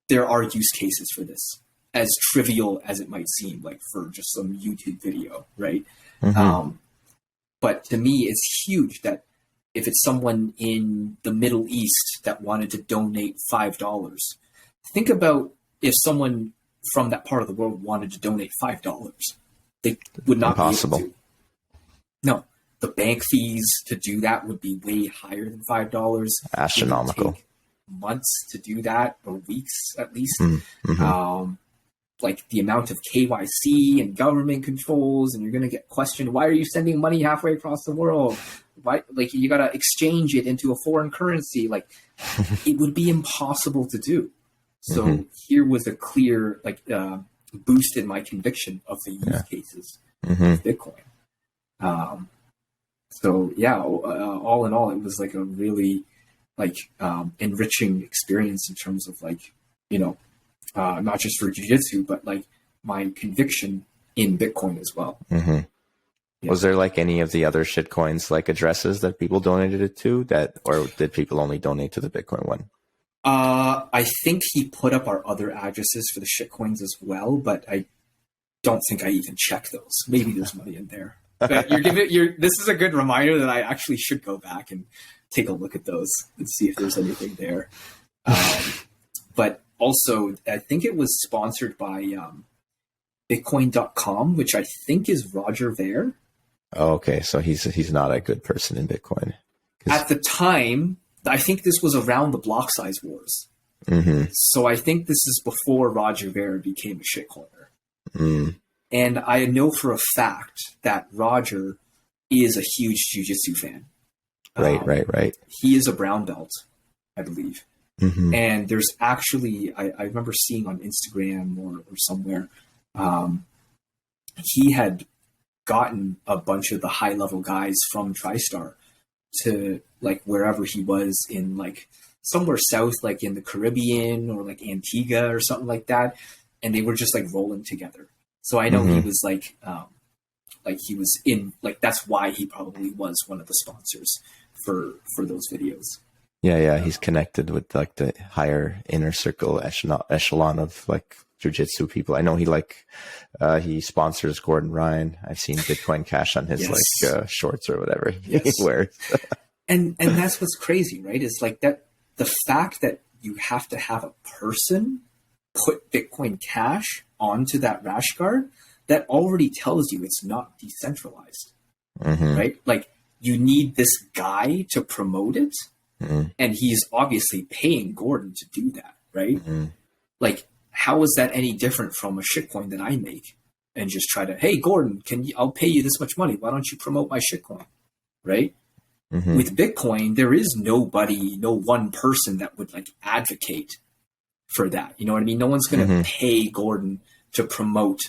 there are use cases for this, as trivial as it might seem, like for just some YouTube video. Right. But to me, it's huge that if it's someone in the Middle East that wanted to donate $5, think about if someone from that part of the world wanted to donate $5. They would not be able to. No, the bank fees to do that would be way higher than $5. Astronomical. It would take months to do that, or weeks at least. Like the amount of KYC and government controls, and you're going to get questioned. Why are you sending money halfway across the world? Why, like you got to exchange it into a foreign currency. Like it would be impossible to do. So here was a clear, like boost in my conviction of the use cases of Bitcoin. So yeah, all in all, it was like a really like enriching experience in terms of like, you know, not just for jiu-jitsu, but like my conviction in Bitcoin as well. Yeah. Was there like any of the other shitcoins like addresses that people donated it to, that, or did people only donate to the Bitcoin one? I think he put up our other addresses for the shitcoins as well, but I don't think I even checked those. Maybe there's money in there. But this is a good reminder that I actually should go back and take a look at those and see if there's anything there. But also, I think it was sponsored by Bitcoin.com, which I think is Roger Ver. Oh, okay. So he's not a good person in Bitcoin. At the time, I think this was around the block size wars. So I think this is before Roger Ver became a shitcoiner. And I know for a fact that Roger is a huge jiu-jitsu fan. Right. He is a brown belt, I believe. And there's actually, I remember seeing on Instagram or somewhere, he had gotten a bunch of the high level guys from TriStar to like wherever he was in like somewhere south, like in the Caribbean or like Antigua or something like that. And they were just like rolling together. So I know he was like he was in, like, that's why he probably was one of the sponsors for those videos. Yeah. He's connected with like the higher inner circle echelon of like jiu-jitsu people. I know he sponsors Gordon Ryan. I've seen Bitcoin Cash on his like shorts or whatever he wears. and that's what's crazy, right? Is like that the fact that you have to have a person put Bitcoin Cash onto that rash guard, that already tells you it's not decentralized, right? Like you need this guy to promote it. And he's obviously paying Gordon to do that, right? Like, how is that any different from a shitcoin that I make and just try to, hey, Gordon, I'll pay you this much money. Why don't you promote my shitcoin, right? With Bitcoin, there is no one person that would like advocate for that. You know what I mean? No one's going to pay Gordon to promote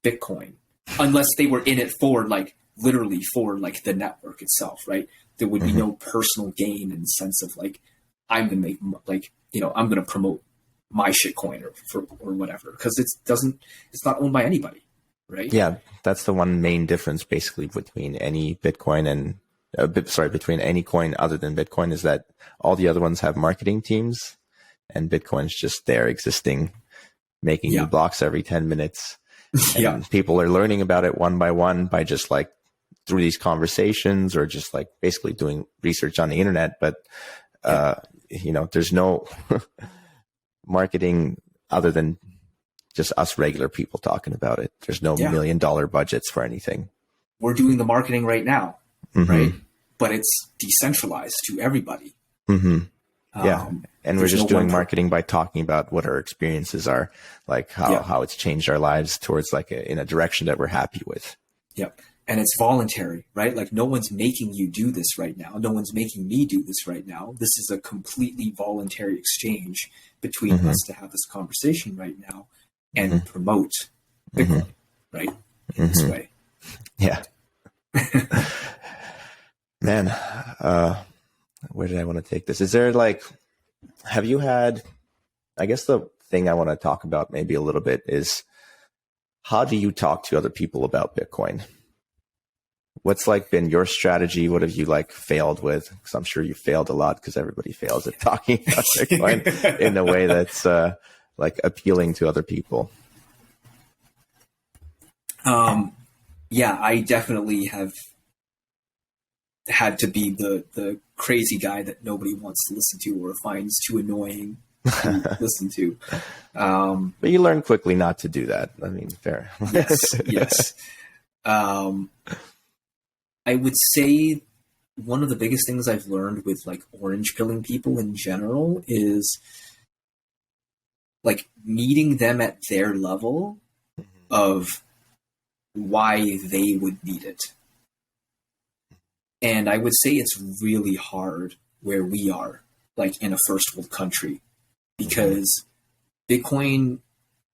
Bitcoin unless they were in it for like literally for like the network itself, right? There would be no personal gain in the sense of like, I'm going to make like, you know, I'm going to promote my shitcoin or whatever, because it's not owned by anybody, right? Yeah. That's the one main difference basically between any Bitcoin and between any coin other than Bitcoin is that all the other ones have marketing teams, and Bitcoin's just there existing, making new blocks every 10 minutes. And people are learning about it one by one by just like through these conversations or just like basically doing research on the internet. But, there's no marketing other than just us regular people talking about it. There's no $1 million budgets for anything. We're doing the marketing right now, right? But it's decentralized to everybody. And we're just doing marketing by talking about what our experiences are, like how it's changed our lives towards like in a direction that we're happy with. Yep. And it's voluntary, right? Like no one's making you do this right now. No one's making me do this right now. This is a completely voluntary exchange between us to have this conversation right now and promote Bitcoin, right? In this way. Yeah. Man, where did I want to take this? Is there like, have you had, I guess the thing I want to talk about maybe a little bit is how do you talk to other people about Bitcoin? What's like been your strategy? What have you like failed with? Because I'm sure you failed a lot because everybody fails at talking about Bitcoin in a way that's like appealing to other people. I definitely have had to be the crazy guy that nobody wants to listen to or finds too annoying to listen to. But you learn quickly not to do that. I mean, fair. Yes. I would say one of the biggest things I've learned with like orange pilling people in general is like meeting them at their level of why they would need it. And I would say it's really hard where we are, like in a first world country, because Bitcoin,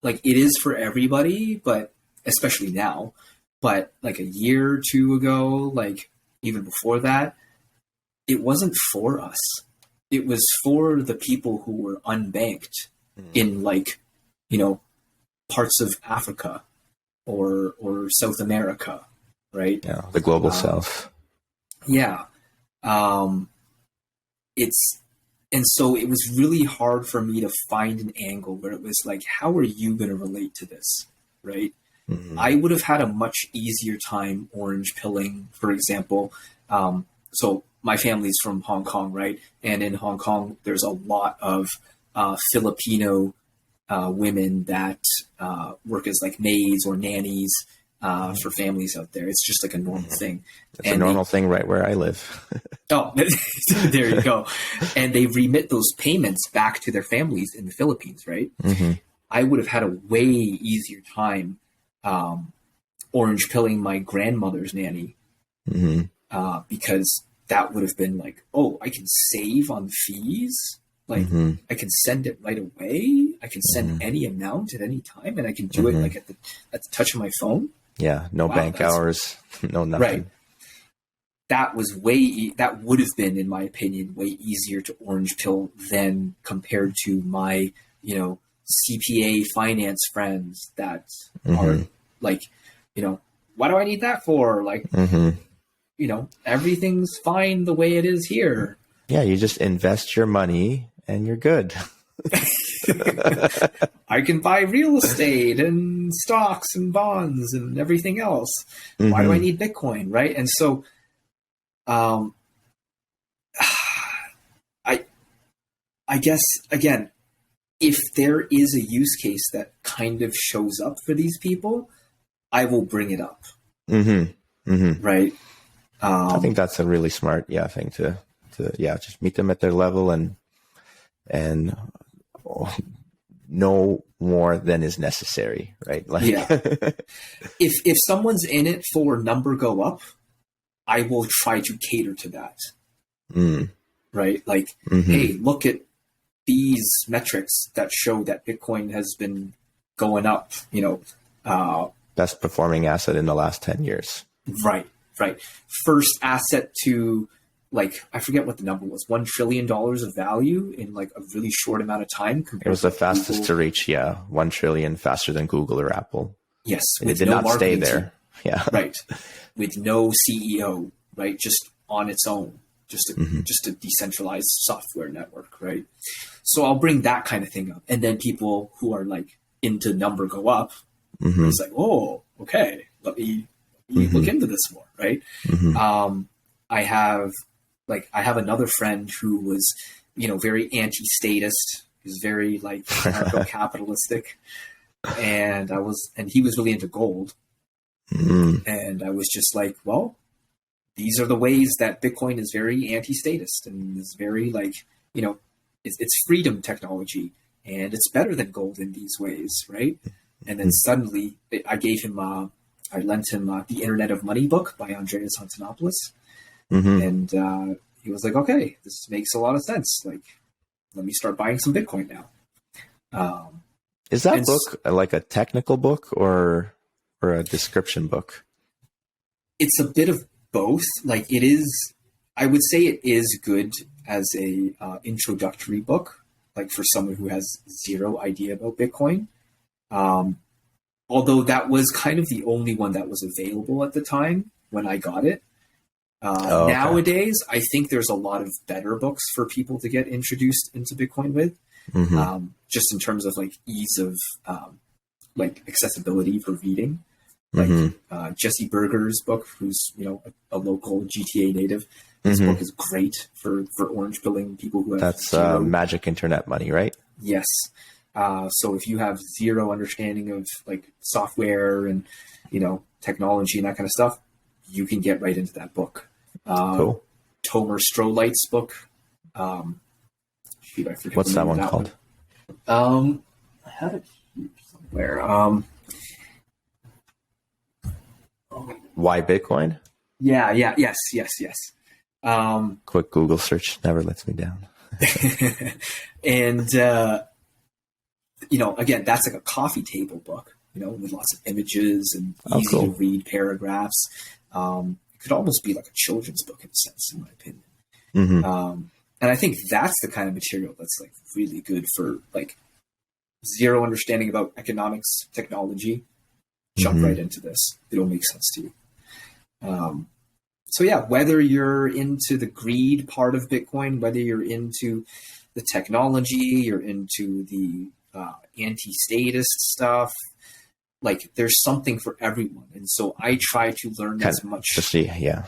like it is for everybody, but especially now, but like a year or two ago, like even before that, it wasn't for us. It was for the people who were unbanked in like, parts of Africa or South America, right? Yeah, the global South. Yeah. And so it was really hard for me to find an angle where it was like, how are you going to relate to this? Right. I would have had a much easier time orange pilling, for example. So my family's from Hong Kong, right? And in Hong Kong, there's a lot of Filipino women that work as like maids or nannies for families out there. It's just like a normal thing. It's a normal thing right where I live. Oh, there you go. And they remit those payments back to their families in the Philippines, right? I would have had a way easier time orange pilling my grandmother's nanny because that would have been like, oh, I can save on fees. Like I can send it right away. I can send any amount at any time, and I can do it like at the touch of my phone. Yeah, no bank hours, no nothing. Right. That was that would have been, in my opinion, way easier to orange pill than compared to my, CPA finance friends that are like, what do I need that for? Like, everything's fine the way it is here. Yeah, you just invest your money and you're good. I can buy real estate and stocks and bonds and everything else. Why do I need Bitcoin, right? And so, I guess again, if there is a use case that kind of shows up for these people, I will bring it up. Right. I think that's a really smart, thing to just meet them at their level and no more than is necessary, right? Like, if someone's in it for number go up, I will try to cater to that. Right? Like, hey, look at these metrics that show that Bitcoin has been going up, best performing asset in the last 10 years. Right. First asset to, like, I forget what the number was, $1 trillion of value in like a really short amount of time. It was the fastest to reach, 1 trillion faster than Google or Apple. Yes. It did not stay there. Right. With no CEO, right? Just on its own, just a decentralized software network, right? So I'll bring that kind of thing up, and then people who are like into number go up. It's like, oh, okay, let me look into this more, right? I have another friend who was, very anti-statist. He was very like anarcho-capitalistic, and he was really into gold. And I was just like, well, these are the ways that Bitcoin is very anti-statist and is very like, it's freedom technology, and it's better than gold in these ways, right? And then suddenly I lent him The Internet of Money book by Andreas Antonopoulos. And he was like, okay, this makes a lot of sense. Like, let me start buying some Bitcoin now. Is that book like a technical book or a description book? It's a bit of both. Like, it is, I would say it is good as a introductory book, like for someone who has zero idea about Bitcoin. Although that was kind of the only one that was available at the time when I got it. Okay. Nowadays, I think there's a lot of better books for people to get introduced into Bitcoin with, just in terms of like ease of like accessibility for reading. Like Jesse Berger's book, who's a local GTA native. His book is great for orange pilling people who have Magic Internet Money, right? Yes. So if you have zero understanding of like software and technology and that kind of stuff, you can get right into that book. Cool. Tomer Strolight's book. I forget what's that one called? I had it here somewhere. Why Bitcoin? Yes. Quick Google search never lets me down. And again, that's like a coffee table book, with lots of images and easy to read paragraphs. It could almost be like a children's book in a sense, in my opinion. And I think that's the kind of material that's like really good for like zero understanding about economics, technology. Jump right into this. It'll make sense to you. So yeah, whether you're into the greed part of Bitcoin, whether you're into the technology, you're into the anti-statist stuff, like there's something for everyone. And so I try to learn as much. To see, yeah.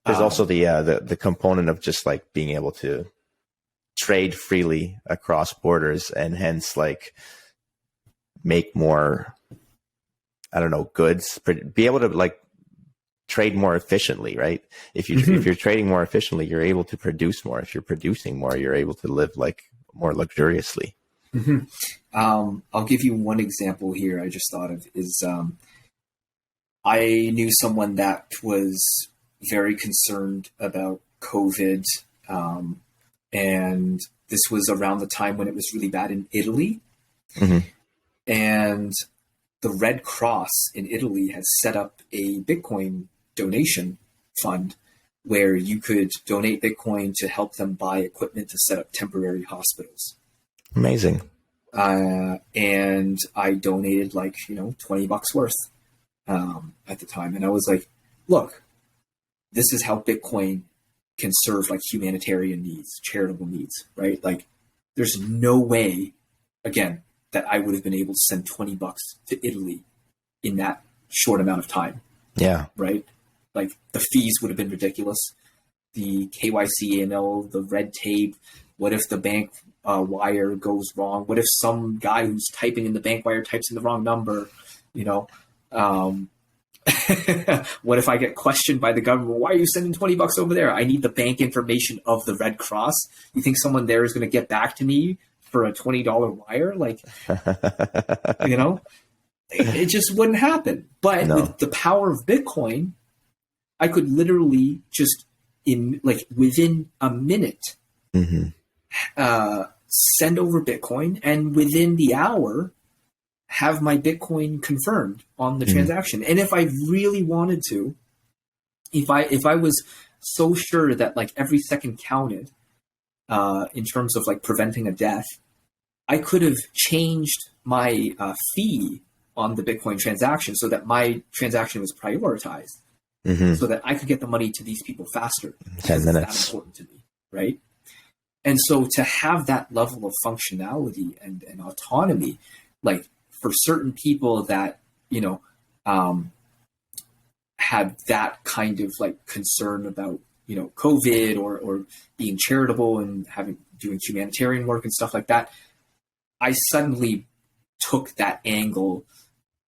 There's also the component of just like being able to trade freely across borders and hence like make more, I don't know, goods, be able to like trade more efficiently, right? If you're trading more efficiently, you're able to produce more. If you're producing more, you're able to live like more luxuriously. I'll give you one example here. I just thought of is I knew someone that was very concerned about COVID, and this was around the time when it was really bad in Italy, and the Red Cross in Italy has set up a Bitcoin donation fund where you could donate Bitcoin to help them buy equipment to set up temporary hospitals. Amazing. And I donated like, $20 worth at the time. And I was like, look, this is how Bitcoin can serve like humanitarian needs, charitable needs, right? Like there's no way, again, that I would have been able to send $20 to Italy in that short amount of time. Yeah. Right. Like the fees would have been ridiculous. The KYC, the red tape. What if the bank wire goes wrong? What if some guy who's typing in the bank wire types in the wrong number? What if I get questioned by the government? Why are you sending $20 over there? I need the bank information of the Red Cross. You think someone there is going to get back to me for a $20 wire? Like, it just wouldn't happen. But with the power of Bitcoin, I could literally just within a minute, send over Bitcoin, and within the hour have my Bitcoin confirmed on the transaction. And if I really wanted to, if I was so sure that like every second counted, in terms of like preventing a death, I could have changed my fee on the Bitcoin transaction so that my transaction was prioritized. so that I could get the money to these people faster. 10 minutes. That's important to me, right? And so to have that level of functionality and autonomy, like for certain people that, had that kind of like concern about, COVID or being charitable and doing humanitarian work and stuff like that, I suddenly took that angle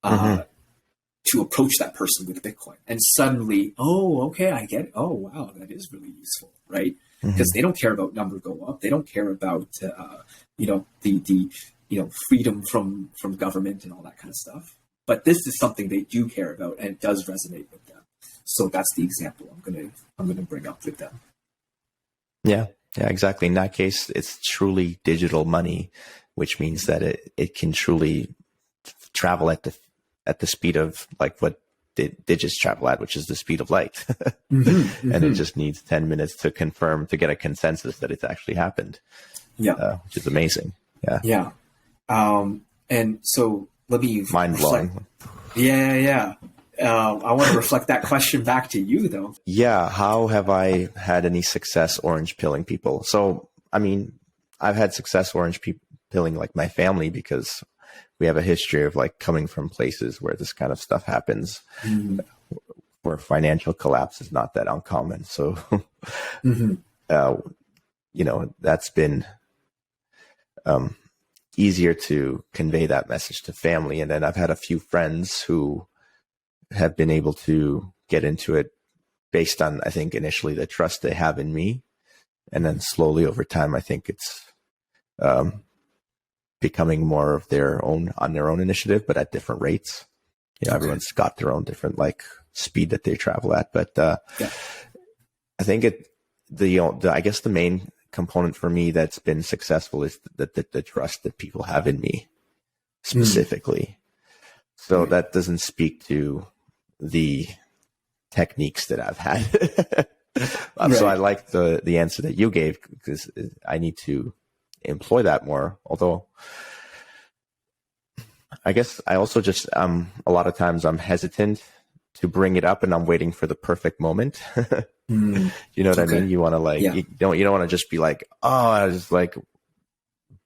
to approach that person with Bitcoin. And suddenly, oh, okay, I get it. Oh, wow, that is really useful, right? Because they don't care about number go up. They don't care about, the freedom from government and all that kind of stuff. But this is something they do care about, and it does resonate with them. So that's the example I'm gonna bring up with them. Yeah, exactly. In that case, it's truly digital money, which means that it can truly travel at the speed of like what digits travel at, which is the speed of light. And it just needs 10 minutes to confirm, to get a consensus that it's actually happened. Yeah. Which is amazing. Yeah. Yeah. And so let me mind blowing. Yeah. I want to reflect that question back to you though. Yeah. How have I had any success orange pilling people? So, I mean, I've had success orange pilling like my family, because we have a history of like coming from places where this kind of stuff happens, where financial collapse is not that uncommon. So, that's been easier to convey that message to family. And then I've had a few friends who have been able to get into it based on, I think, initially the trust they have in me. And then slowly over time, I think it's becoming more of on their own initiative, but at different rates. Everyone's got their own different like speed that they travel at. But I think I guess the main component for me that's been successful is the trust that people have in me specifically. So that doesn't speak to the techniques that I've had. So I like the answer that you gave, because I need to employ that more. Although I guess I also just a lot of times I'm hesitant to bring it up, and I'm waiting for the perfect moment. You know what I mean? You want to you don't want to just be like, oh, I just like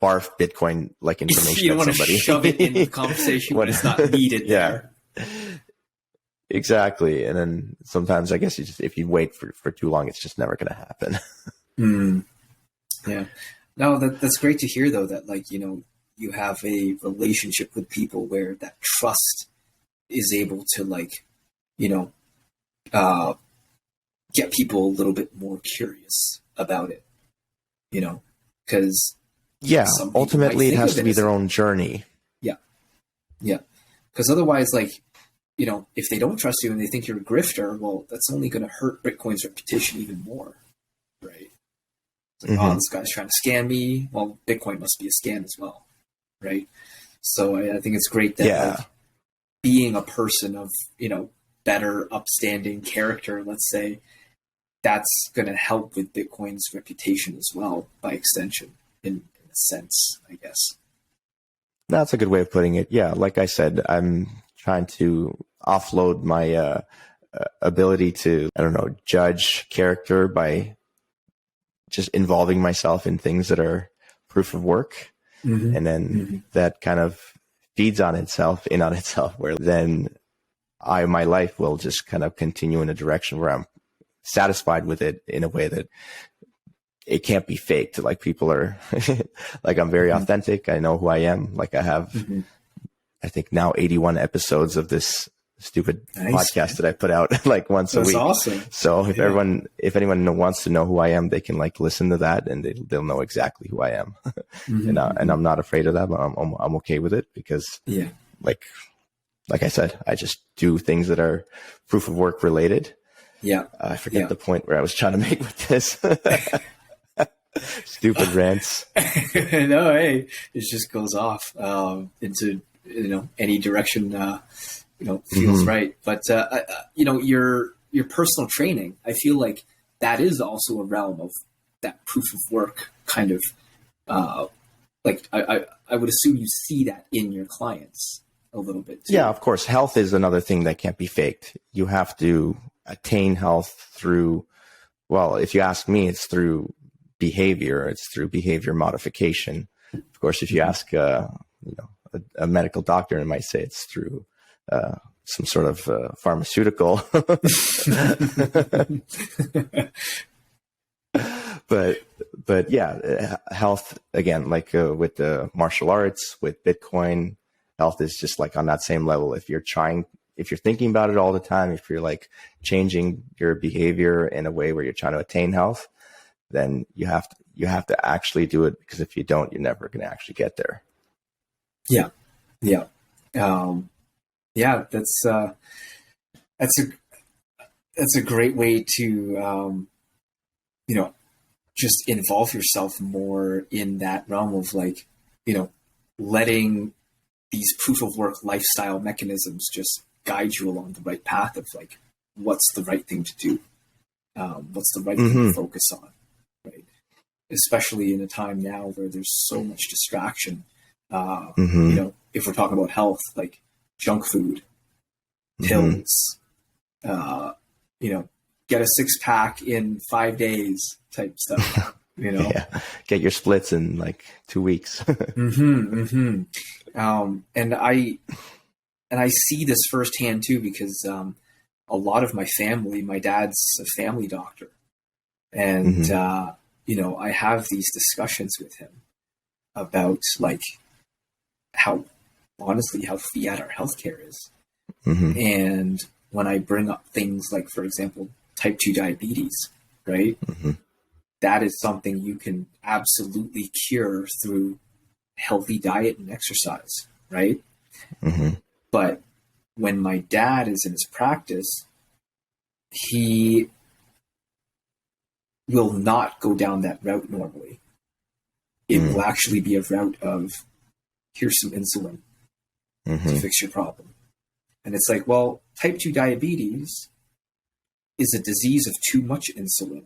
barf Bitcoin like information. You don't want to shove it in the conversation when it's not needed there. Exactly. And then sometimes I guess if you wait for too long, it's just never going to happen. Yeah. No, that's great to hear though, that like, you have a relationship with people where that trust is able to like, get people a little bit more curious about it, because ultimately it has to be their own journey. Yeah. Because otherwise, like, if they don't trust you and they think you're a grifter, well, that's only going to hurt Bitcoin's reputation even more, right? It's like, oh, this guy's trying to scam me. Well, Bitcoin must be a scam as well, right? So I think it's great that like, being a person of, better, upstanding character, let's say, that's going to help with Bitcoin's reputation as well, by extension, in a sense, I guess. That's a good way of putting it. Yeah, like I said, I'm trying to offload my ability to, judge character by just involving myself in things that are proof of work. And then that kind of feeds on itself, where then my life will just kind of continue in a direction where I'm satisfied with it in a way that it can't be faked. Like people are like, I'm very authentic. I know who I am. Like I have, I think now 81 episodes of this stupid podcast that I put out like once a week. That's awesome. So if anyone wants to know who I am, they can like listen to that and they'll know exactly who I am. And I'm not afraid of that, but I'm okay with it, because like I said, I just do things that are proof of work related. Yeah. I forget the point where I was trying to make with this. Stupid rants. No, hey, it just goes off into any direction feels right. But your personal training, I feel like that is also a realm of that proof of work kind of like I would assume you see that in your clients a little bit too. Yeah, of course. Health is another thing that can't be faked. You have to attain health through, well, if you ask me, it's through behavior. It's through behavior modification. Of course, if you ask, a medical doctor, it might say it's through some sort of pharmaceutical. But yeah, health, again, like with the martial arts, with Bitcoin, health is just like on that same level. If you're thinking about it all the time, if you're like changing your behavior in a way where you're trying to attain health, then you have to actually do it, because if you don't, you're never going to actually get there. Yeah. Yeah. That's a great way to, just involve yourself more in that realm of like, letting these proof of work lifestyle mechanisms just guide you along the right path of like, what's the right thing to do? What's the right thing to focus on? Right. Especially in a time now where there's so much distraction. If we're talking about health, like junk food, pills, get a 6-pack in 5 days type stuff, Yeah. Get your splits in like 2 weeks. And I see this firsthand too, because a lot of my family, my dad's a family doctor, and I have these discussions with him about like how fiat our healthcare is. And when I bring up things like, for example, type 2 diabetes, right? That is something you can absolutely cure through healthy diet and exercise, right? But when my dad is in his practice, he will not go down that route normally. It will actually be a route of, here's some insulin to fix your problem. And it's like, well, type 2 diabetes is a disease of too much insulin.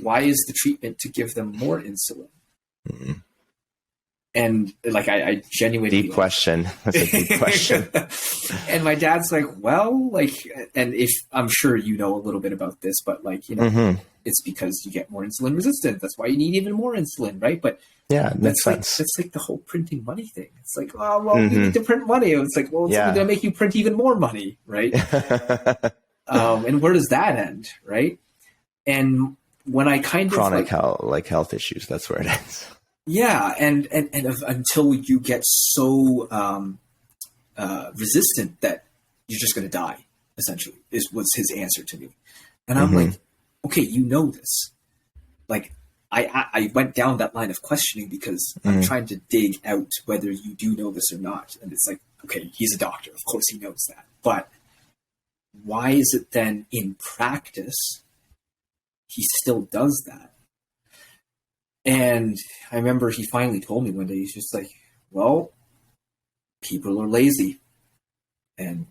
Why is the treatment to give them more insulin? And like, I genuinely... Deep question. That's a deep question. And my dad's like, well, like, and if I'm sure you know a little bit about this, but like, it's because you get more insulin resistant. That's why you need even more insulin, right? But yeah, that's like the whole printing money thing. It's like, oh, well, you need to print money. It's like, well, it's only going to make you print even more money, right? And where does that end, right? And when I kind of chronic health issues, that's where it ends. Yeah, and until you get so resistant that you're just going to die, essentially, was his answer to me. And I'm like, okay, you know this. Like, I went down that line of questioning because I'm trying to dig out whether you do know this or not. And it's like, okay, he's a doctor. Of course he knows that. But why is it then in practice he still does that? And I remember he finally told me one day, he's just like, well, people are lazy. And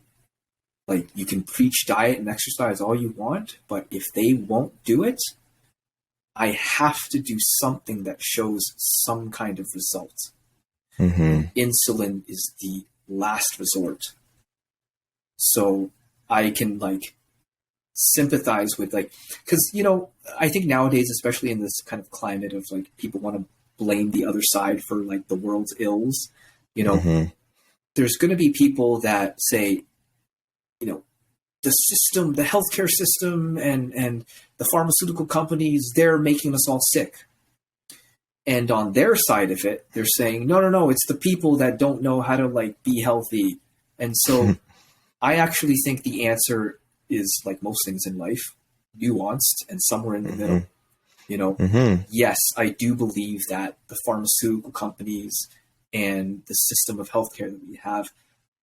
like, you can preach diet and exercise all you want, but if they won't do it, I have to do something that shows some kind of result. Insulin is the last resort. So I can like sympathize with like, because I think nowadays, especially in this kind of climate of like people want to blame the other side for like the world's ills, there's going to be people that say, the system, the healthcare system and the pharmaceutical companies, they're making us all sick. And on their side of it, they're saying, no, it's the people that don't know how to like be healthy. And so I actually think the answer is, like most things in life, nuanced and somewhere in the middle. Yes, I do believe that the pharmaceutical companies and the system of healthcare that we have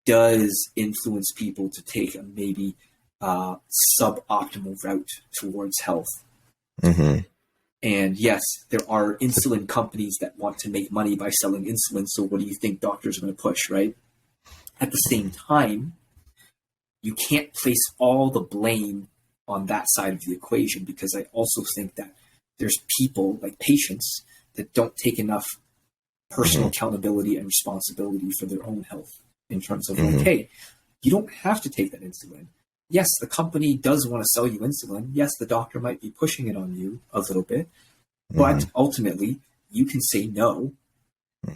does influence people to take a maybe suboptimal route towards health. And yes, there are insulin companies that want to make money by selling insulin. So what do you think doctors are going to push, right? At the same time, you can't place all the blame on that side of the equation, because I also think that there's people, like patients, that don't take enough personal accountability and responsibility for their own health in terms of like, hey, you don't have to take that insulin. yes, the company does want to sell you insulin. Yes, the doctor might be pushing it on you a little bit, but ultimately you can say no.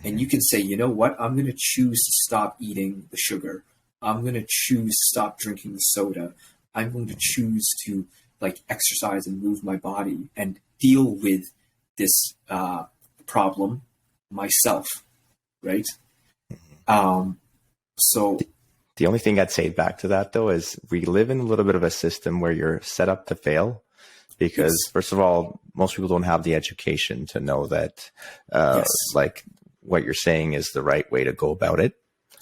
And you can say, you know what, I'm going to choose to stop eating the sugar. I'm going to choose to stop drinking the soda. I'm going to choose to like exercise and move my body and deal with this problem myself, right? So the only thing I'd say back to that, though, is we live in a little bit of a system where you're set up to fail because, first of all, most people don't have the education to know that, like, what you're saying is the right way to go about it.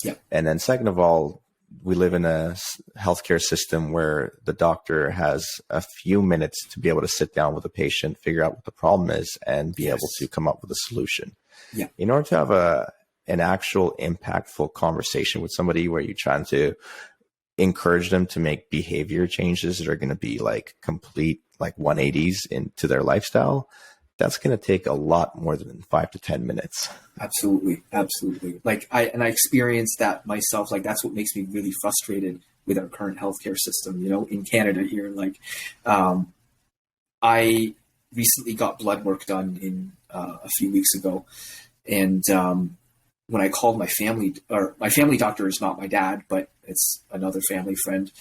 Yeah. And then second of all, we live in a healthcare system where the doctor has a few minutes to be able to sit down with a patient, figure out what the problem is, and be able to come up with a solution. Yeah. In order to have an actual impactful conversation with somebody where you're trying to encourage them to make behavior changes that are going to be like complete like 180s into their lifestyle, that's going to take a lot more than 5 to 10 minutes. Absolutely. Absolutely. Like I experienced that myself. Like that's what makes me really frustrated with our current healthcare system, you know, in Canada here. Like, I recently got blood work done in a few weeks ago. And when I called my family doctor is not my dad, but it's another family friend.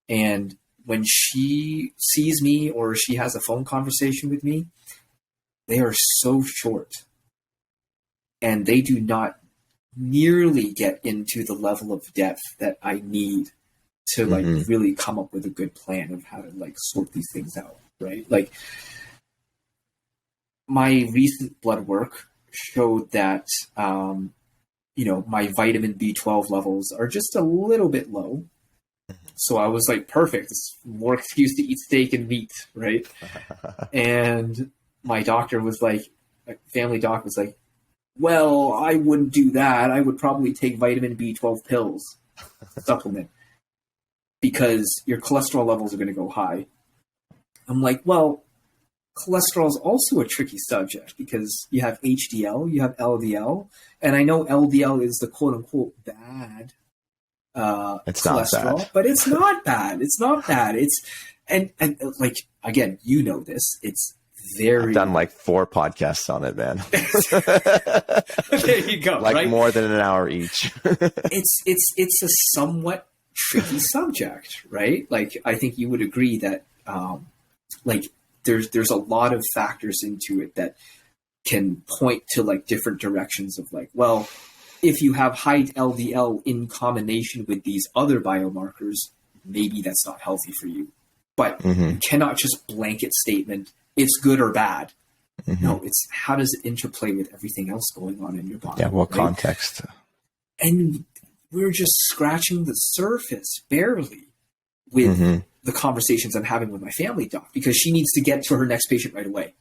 And when she sees me or she has a phone conversation with me, they are so short and they do not nearly get into the level of depth that I need to like really come up with a good plan of how to like sort these things out. Right. Like my recent blood work showed that, you know, my vitamin B12 levels are just a little bit low. So I was like, perfect. It's more excuse to eat steak and meat. Right. And my doctor was like, family doc was like, well, I wouldn't do that. I would probably take vitamin B12 pills, supplement, because your cholesterol levels are going to go high. I'm like, well, cholesterol is also a tricky subject because you have HDL, you have LDL, and I know LDL is the quote unquote bad it's cholesterol, not bad. but it's not bad. It's not bad. It's and like again, you know this. It's very. I've done like 4 podcasts on it, man. There you go. Like right? more than an hour each. It's a somewhat tricky subject, right? Like I think you would agree that like there's a lot of factors into it that can point to like different directions of like, well, if you have high LDL in combination with these other biomarkers, maybe that's not healthy for you. But you cannot just blanket statement, it's good or bad. No, it's how does it interplay with everything else going on in your body? Yeah, what right? context? And we're just scratching the surface barely with the conversations I'm having with my family doc because she needs to get to her next patient right away.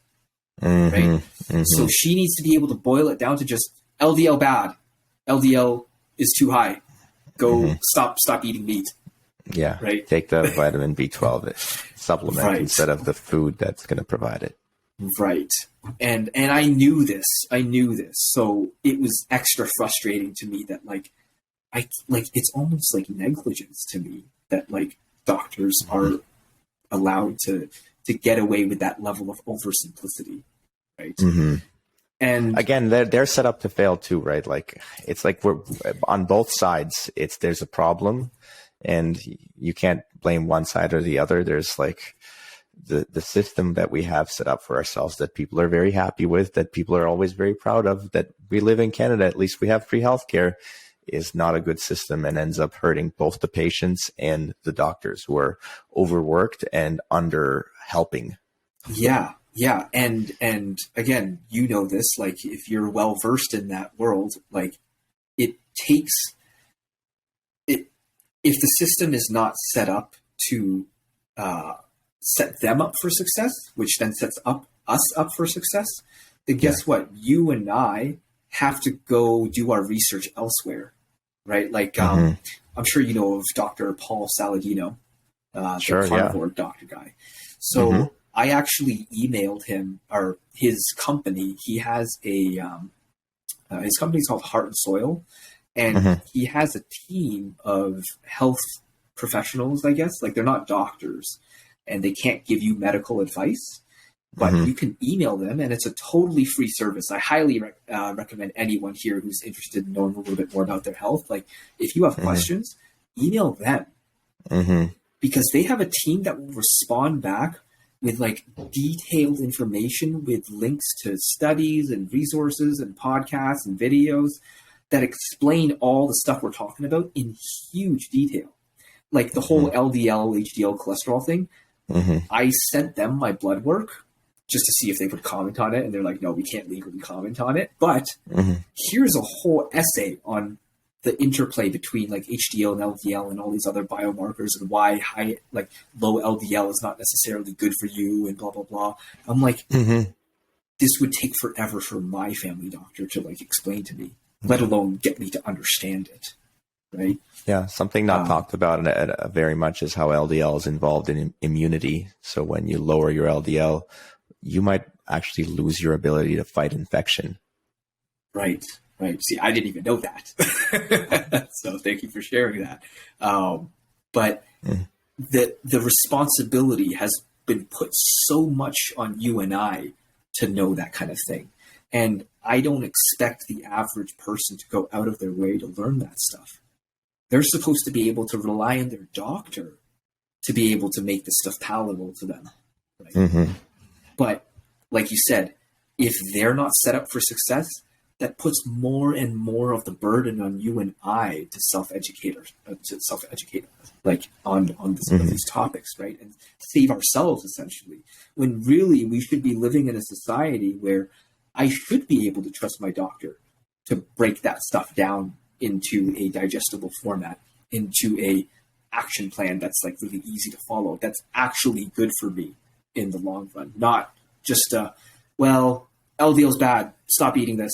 Right? So she needs to be able to boil it down to just LDL bad. LDL is too high. Go stop eating meat. Yeah. Right. Take the vitamin B12 supplement instead of the food that's going to provide it. Right. And I knew this. So it was extra frustrating to me that like it's almost like negligence to me that like doctors are allowed to get away with that level of oversimplicity. Right. And again, they're set up to fail too, right? Like it's like we're on both sides. There's a problem, and you can't blame one side or the other. There's like the system that we have set up for ourselves that people are very happy with, that people are always very proud of. That we live in Canada, at least we have free healthcare, is not a good system and ends up hurting both the patients and the doctors who are overworked and under helping. Yeah. Yeah. And again, you know this, like if you're well versed in that world, like it takes it, if the system is not set up to set them up for success, which then sets us up for success, then guess what? You and I have to go do our research elsewhere, right? Like I'm sure you know of Dr. Paul Saladino, the carnivore doctor guy. So I actually emailed him or his company. He has his company's called Heart and Soil, and he has a team of health professionals, I guess. Like, they're not doctors and they can't give you medical advice, but you can email them, and it's a totally free service. I highly recommend anyone here who's interested in knowing a little bit more about their health. Like, if you have questions, email them, because they have a team that will respond back with like detailed information, with links to studies and resources and podcasts and videos that explain all the stuff we're talking about in huge detail. Like the whole LDL, HDL cholesterol thing. I sent them my blood work just to see if they would comment on it. And they're like, no, we can't legally comment on it. But here's a whole essay on the interplay between like HDL and LDL and all these other biomarkers, and why low LDL is not necessarily good for you, and blah, blah, blah. I'm like, this would take forever for my family doctor to like explain to me, let alone get me to understand it. Right. Yeah. Something not talked about very much is how LDL is involved in immunity. So when you lower your LDL, you might actually lose your ability to fight infection. Right. Right. See, I didn't even know that. So thank you for sharing that. But the responsibility has been put so much on you and I to know that kind of thing. And I don't expect the average person to go out of their way to learn that stuff. They're supposed to be able to rely on their doctor to be able to make this stuff palatable to them. Right? But like you said, if they're not set up for success, that puts more and more of the burden on you and I to self-educate like on these topics, right? And save ourselves, essentially, when really we should be living in a society where I should be able to trust my doctor to break that stuff down into a digestible format, into a action plan that's like really easy to follow, that's actually good for me in the long run, not just well, LDL's bad, stop eating this.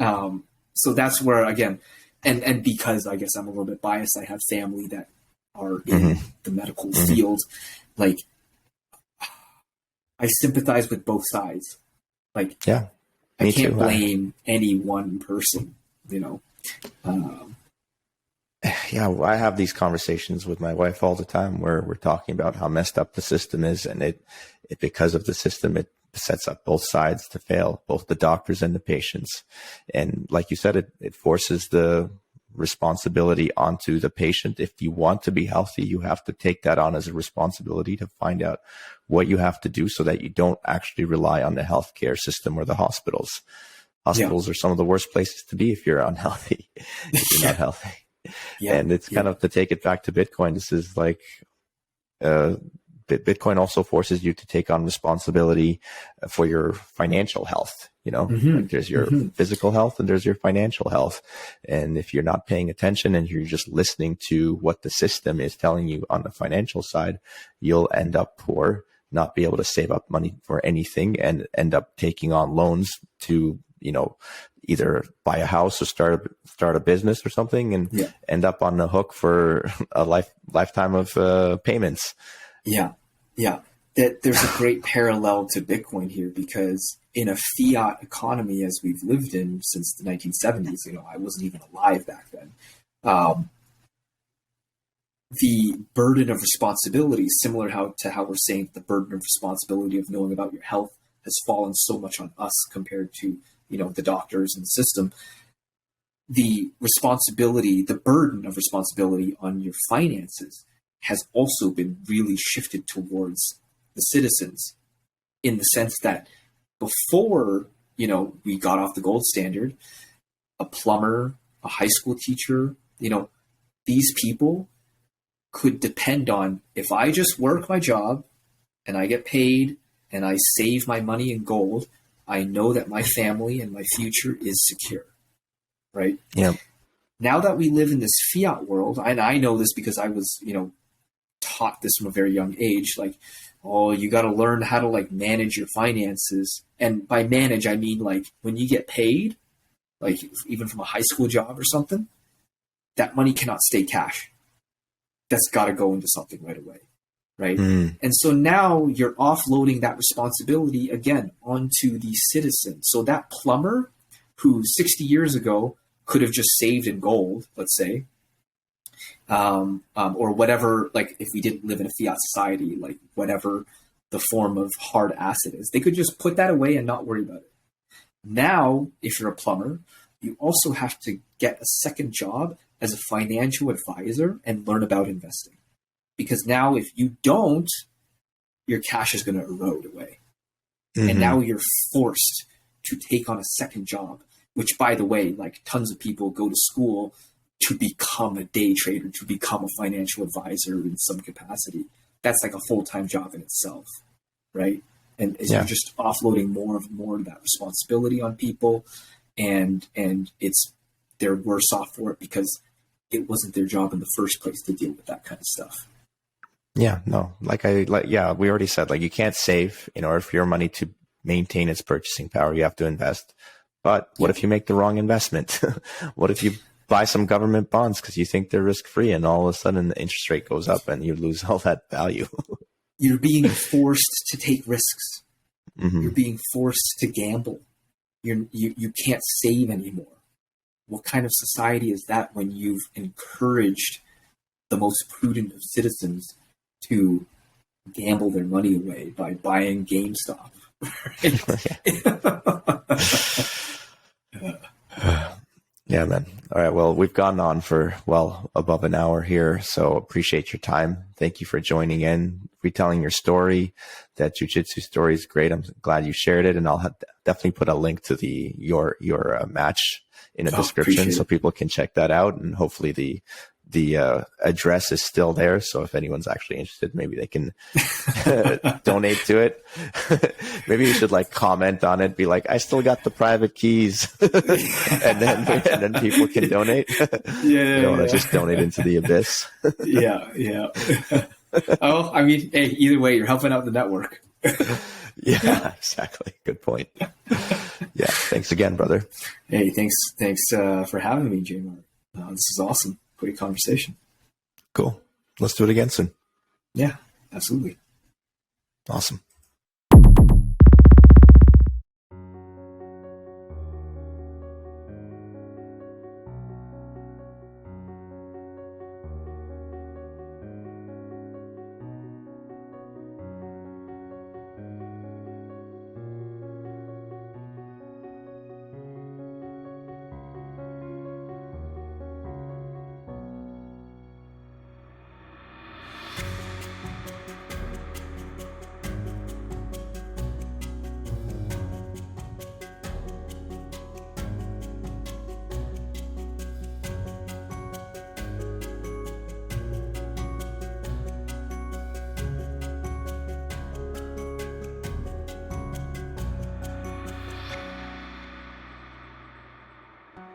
So that's where, again, and because I guess I'm a little bit biased, I have family that are in the medical field. Like, I sympathize with both sides. Like, I can't blame any one person, you know? I have these conversations with my wife all the time where we're talking about how messed up the system is, and it because of the system, it sets up both sides to fail, both the doctors and the patients. And like you said, it forces the responsibility onto the patient. If you want to be healthy, you have to take that on as a responsibility to find out what you have to do so that you don't actually rely on the healthcare system or the hospitals. Hospitals are some of the worst places to be if you're unhealthy, if you're not healthy. And it's kind of, to take it back to Bitcoin, this is like, Bitcoin also forces you to take on responsibility for your financial health. You know, like there's your physical health and there's your financial health. And if you're not paying attention and you're just listening to what the system is telling you on the financial side, you'll end up poor, not be able to save up money for anything, and end up taking on loans to, you know, either buy a house or start a business or something, and end up on the hook for a lifetime of payments. There's a great parallel to Bitcoin here, because in a fiat economy as we've lived in since the 1970s, you know, I wasn't even alive back then. The burden of responsibility, similar to how we're saying the burden of responsibility of knowing about your health has fallen so much on us compared to, you know, the doctors and the system. The responsibility, the burden of responsibility on your finances has also been really shifted towards the citizens, in the sense that before, you know, we got off the gold standard, a plumber, a high school teacher, you know, these people could depend on, if I just work my job and I get paid and I save my money in gold, I know that my family and my future is secure, right? Yeah. Now that we live in this fiat world, and I know this because I was, you know, taught this from a very young age, like, oh, you got to learn how to like manage your finances. And by manage, I mean like when you get paid, like even from a high school job or something, that money cannot stay cash. That's got to go into something right away. Right. And so now you're offloading that responsibility again onto the citizen. So that plumber who 60 years ago could have just saved in gold, let's say, or whatever, like if we didn't live in a fiat society, like whatever the form of hard asset is, they could just put that away and not worry about it. Now, if you're a plumber, you also have to get a second job as a financial advisor and learn about investing. Because now if you don't, your cash is going to erode away. Mm-hmm. And now you're forced to take on a second job, which, by the way, like tons of people go to school to become a day trader, to become a financial advisor in some capacity. That's like a full-time job in itself, right? And you're just offloading more of that responsibility on people, and they're worse off for it because it wasn't their job in the first place to deal with that kind of stuff. Yeah, no, we already said, like, you can't save in order for your money to maintain its purchasing power. You have to invest. But what if you make the wrong investment? What if you buy some government bonds because you think they're risk-free, and all of a sudden the interest rate goes up and you lose all that value? You're being forced to take risks. Mm-hmm. You're being forced to gamble. You can't save anymore. What kind of society is that when you've encouraged the most prudent of citizens to gamble their money away by buying GameStop? Yeah, man. All right. Well, we've gone on for above an hour here, so appreciate your time. Thank you for joining in, retelling your story. That jiu-jitsu story is great. I'm glad you shared it, and I'll definitely put a link to your match in the description so people can check that out, and hopefully the address is still there. So if anyone's actually interested, maybe they can donate to it. Maybe you should like comment on it, be like, I still got the private keys. and then people can donate. You don't want to just donate into the abyss. Yeah. Oh, I mean, hey, either way, you're helping out the network. Yeah, exactly. Good point. Yeah. Thanks again, brother. Hey, thanks for having me, JMART. This is awesome. Great conversation. Cool. Let's do it again soon. Yeah, absolutely. Awesome.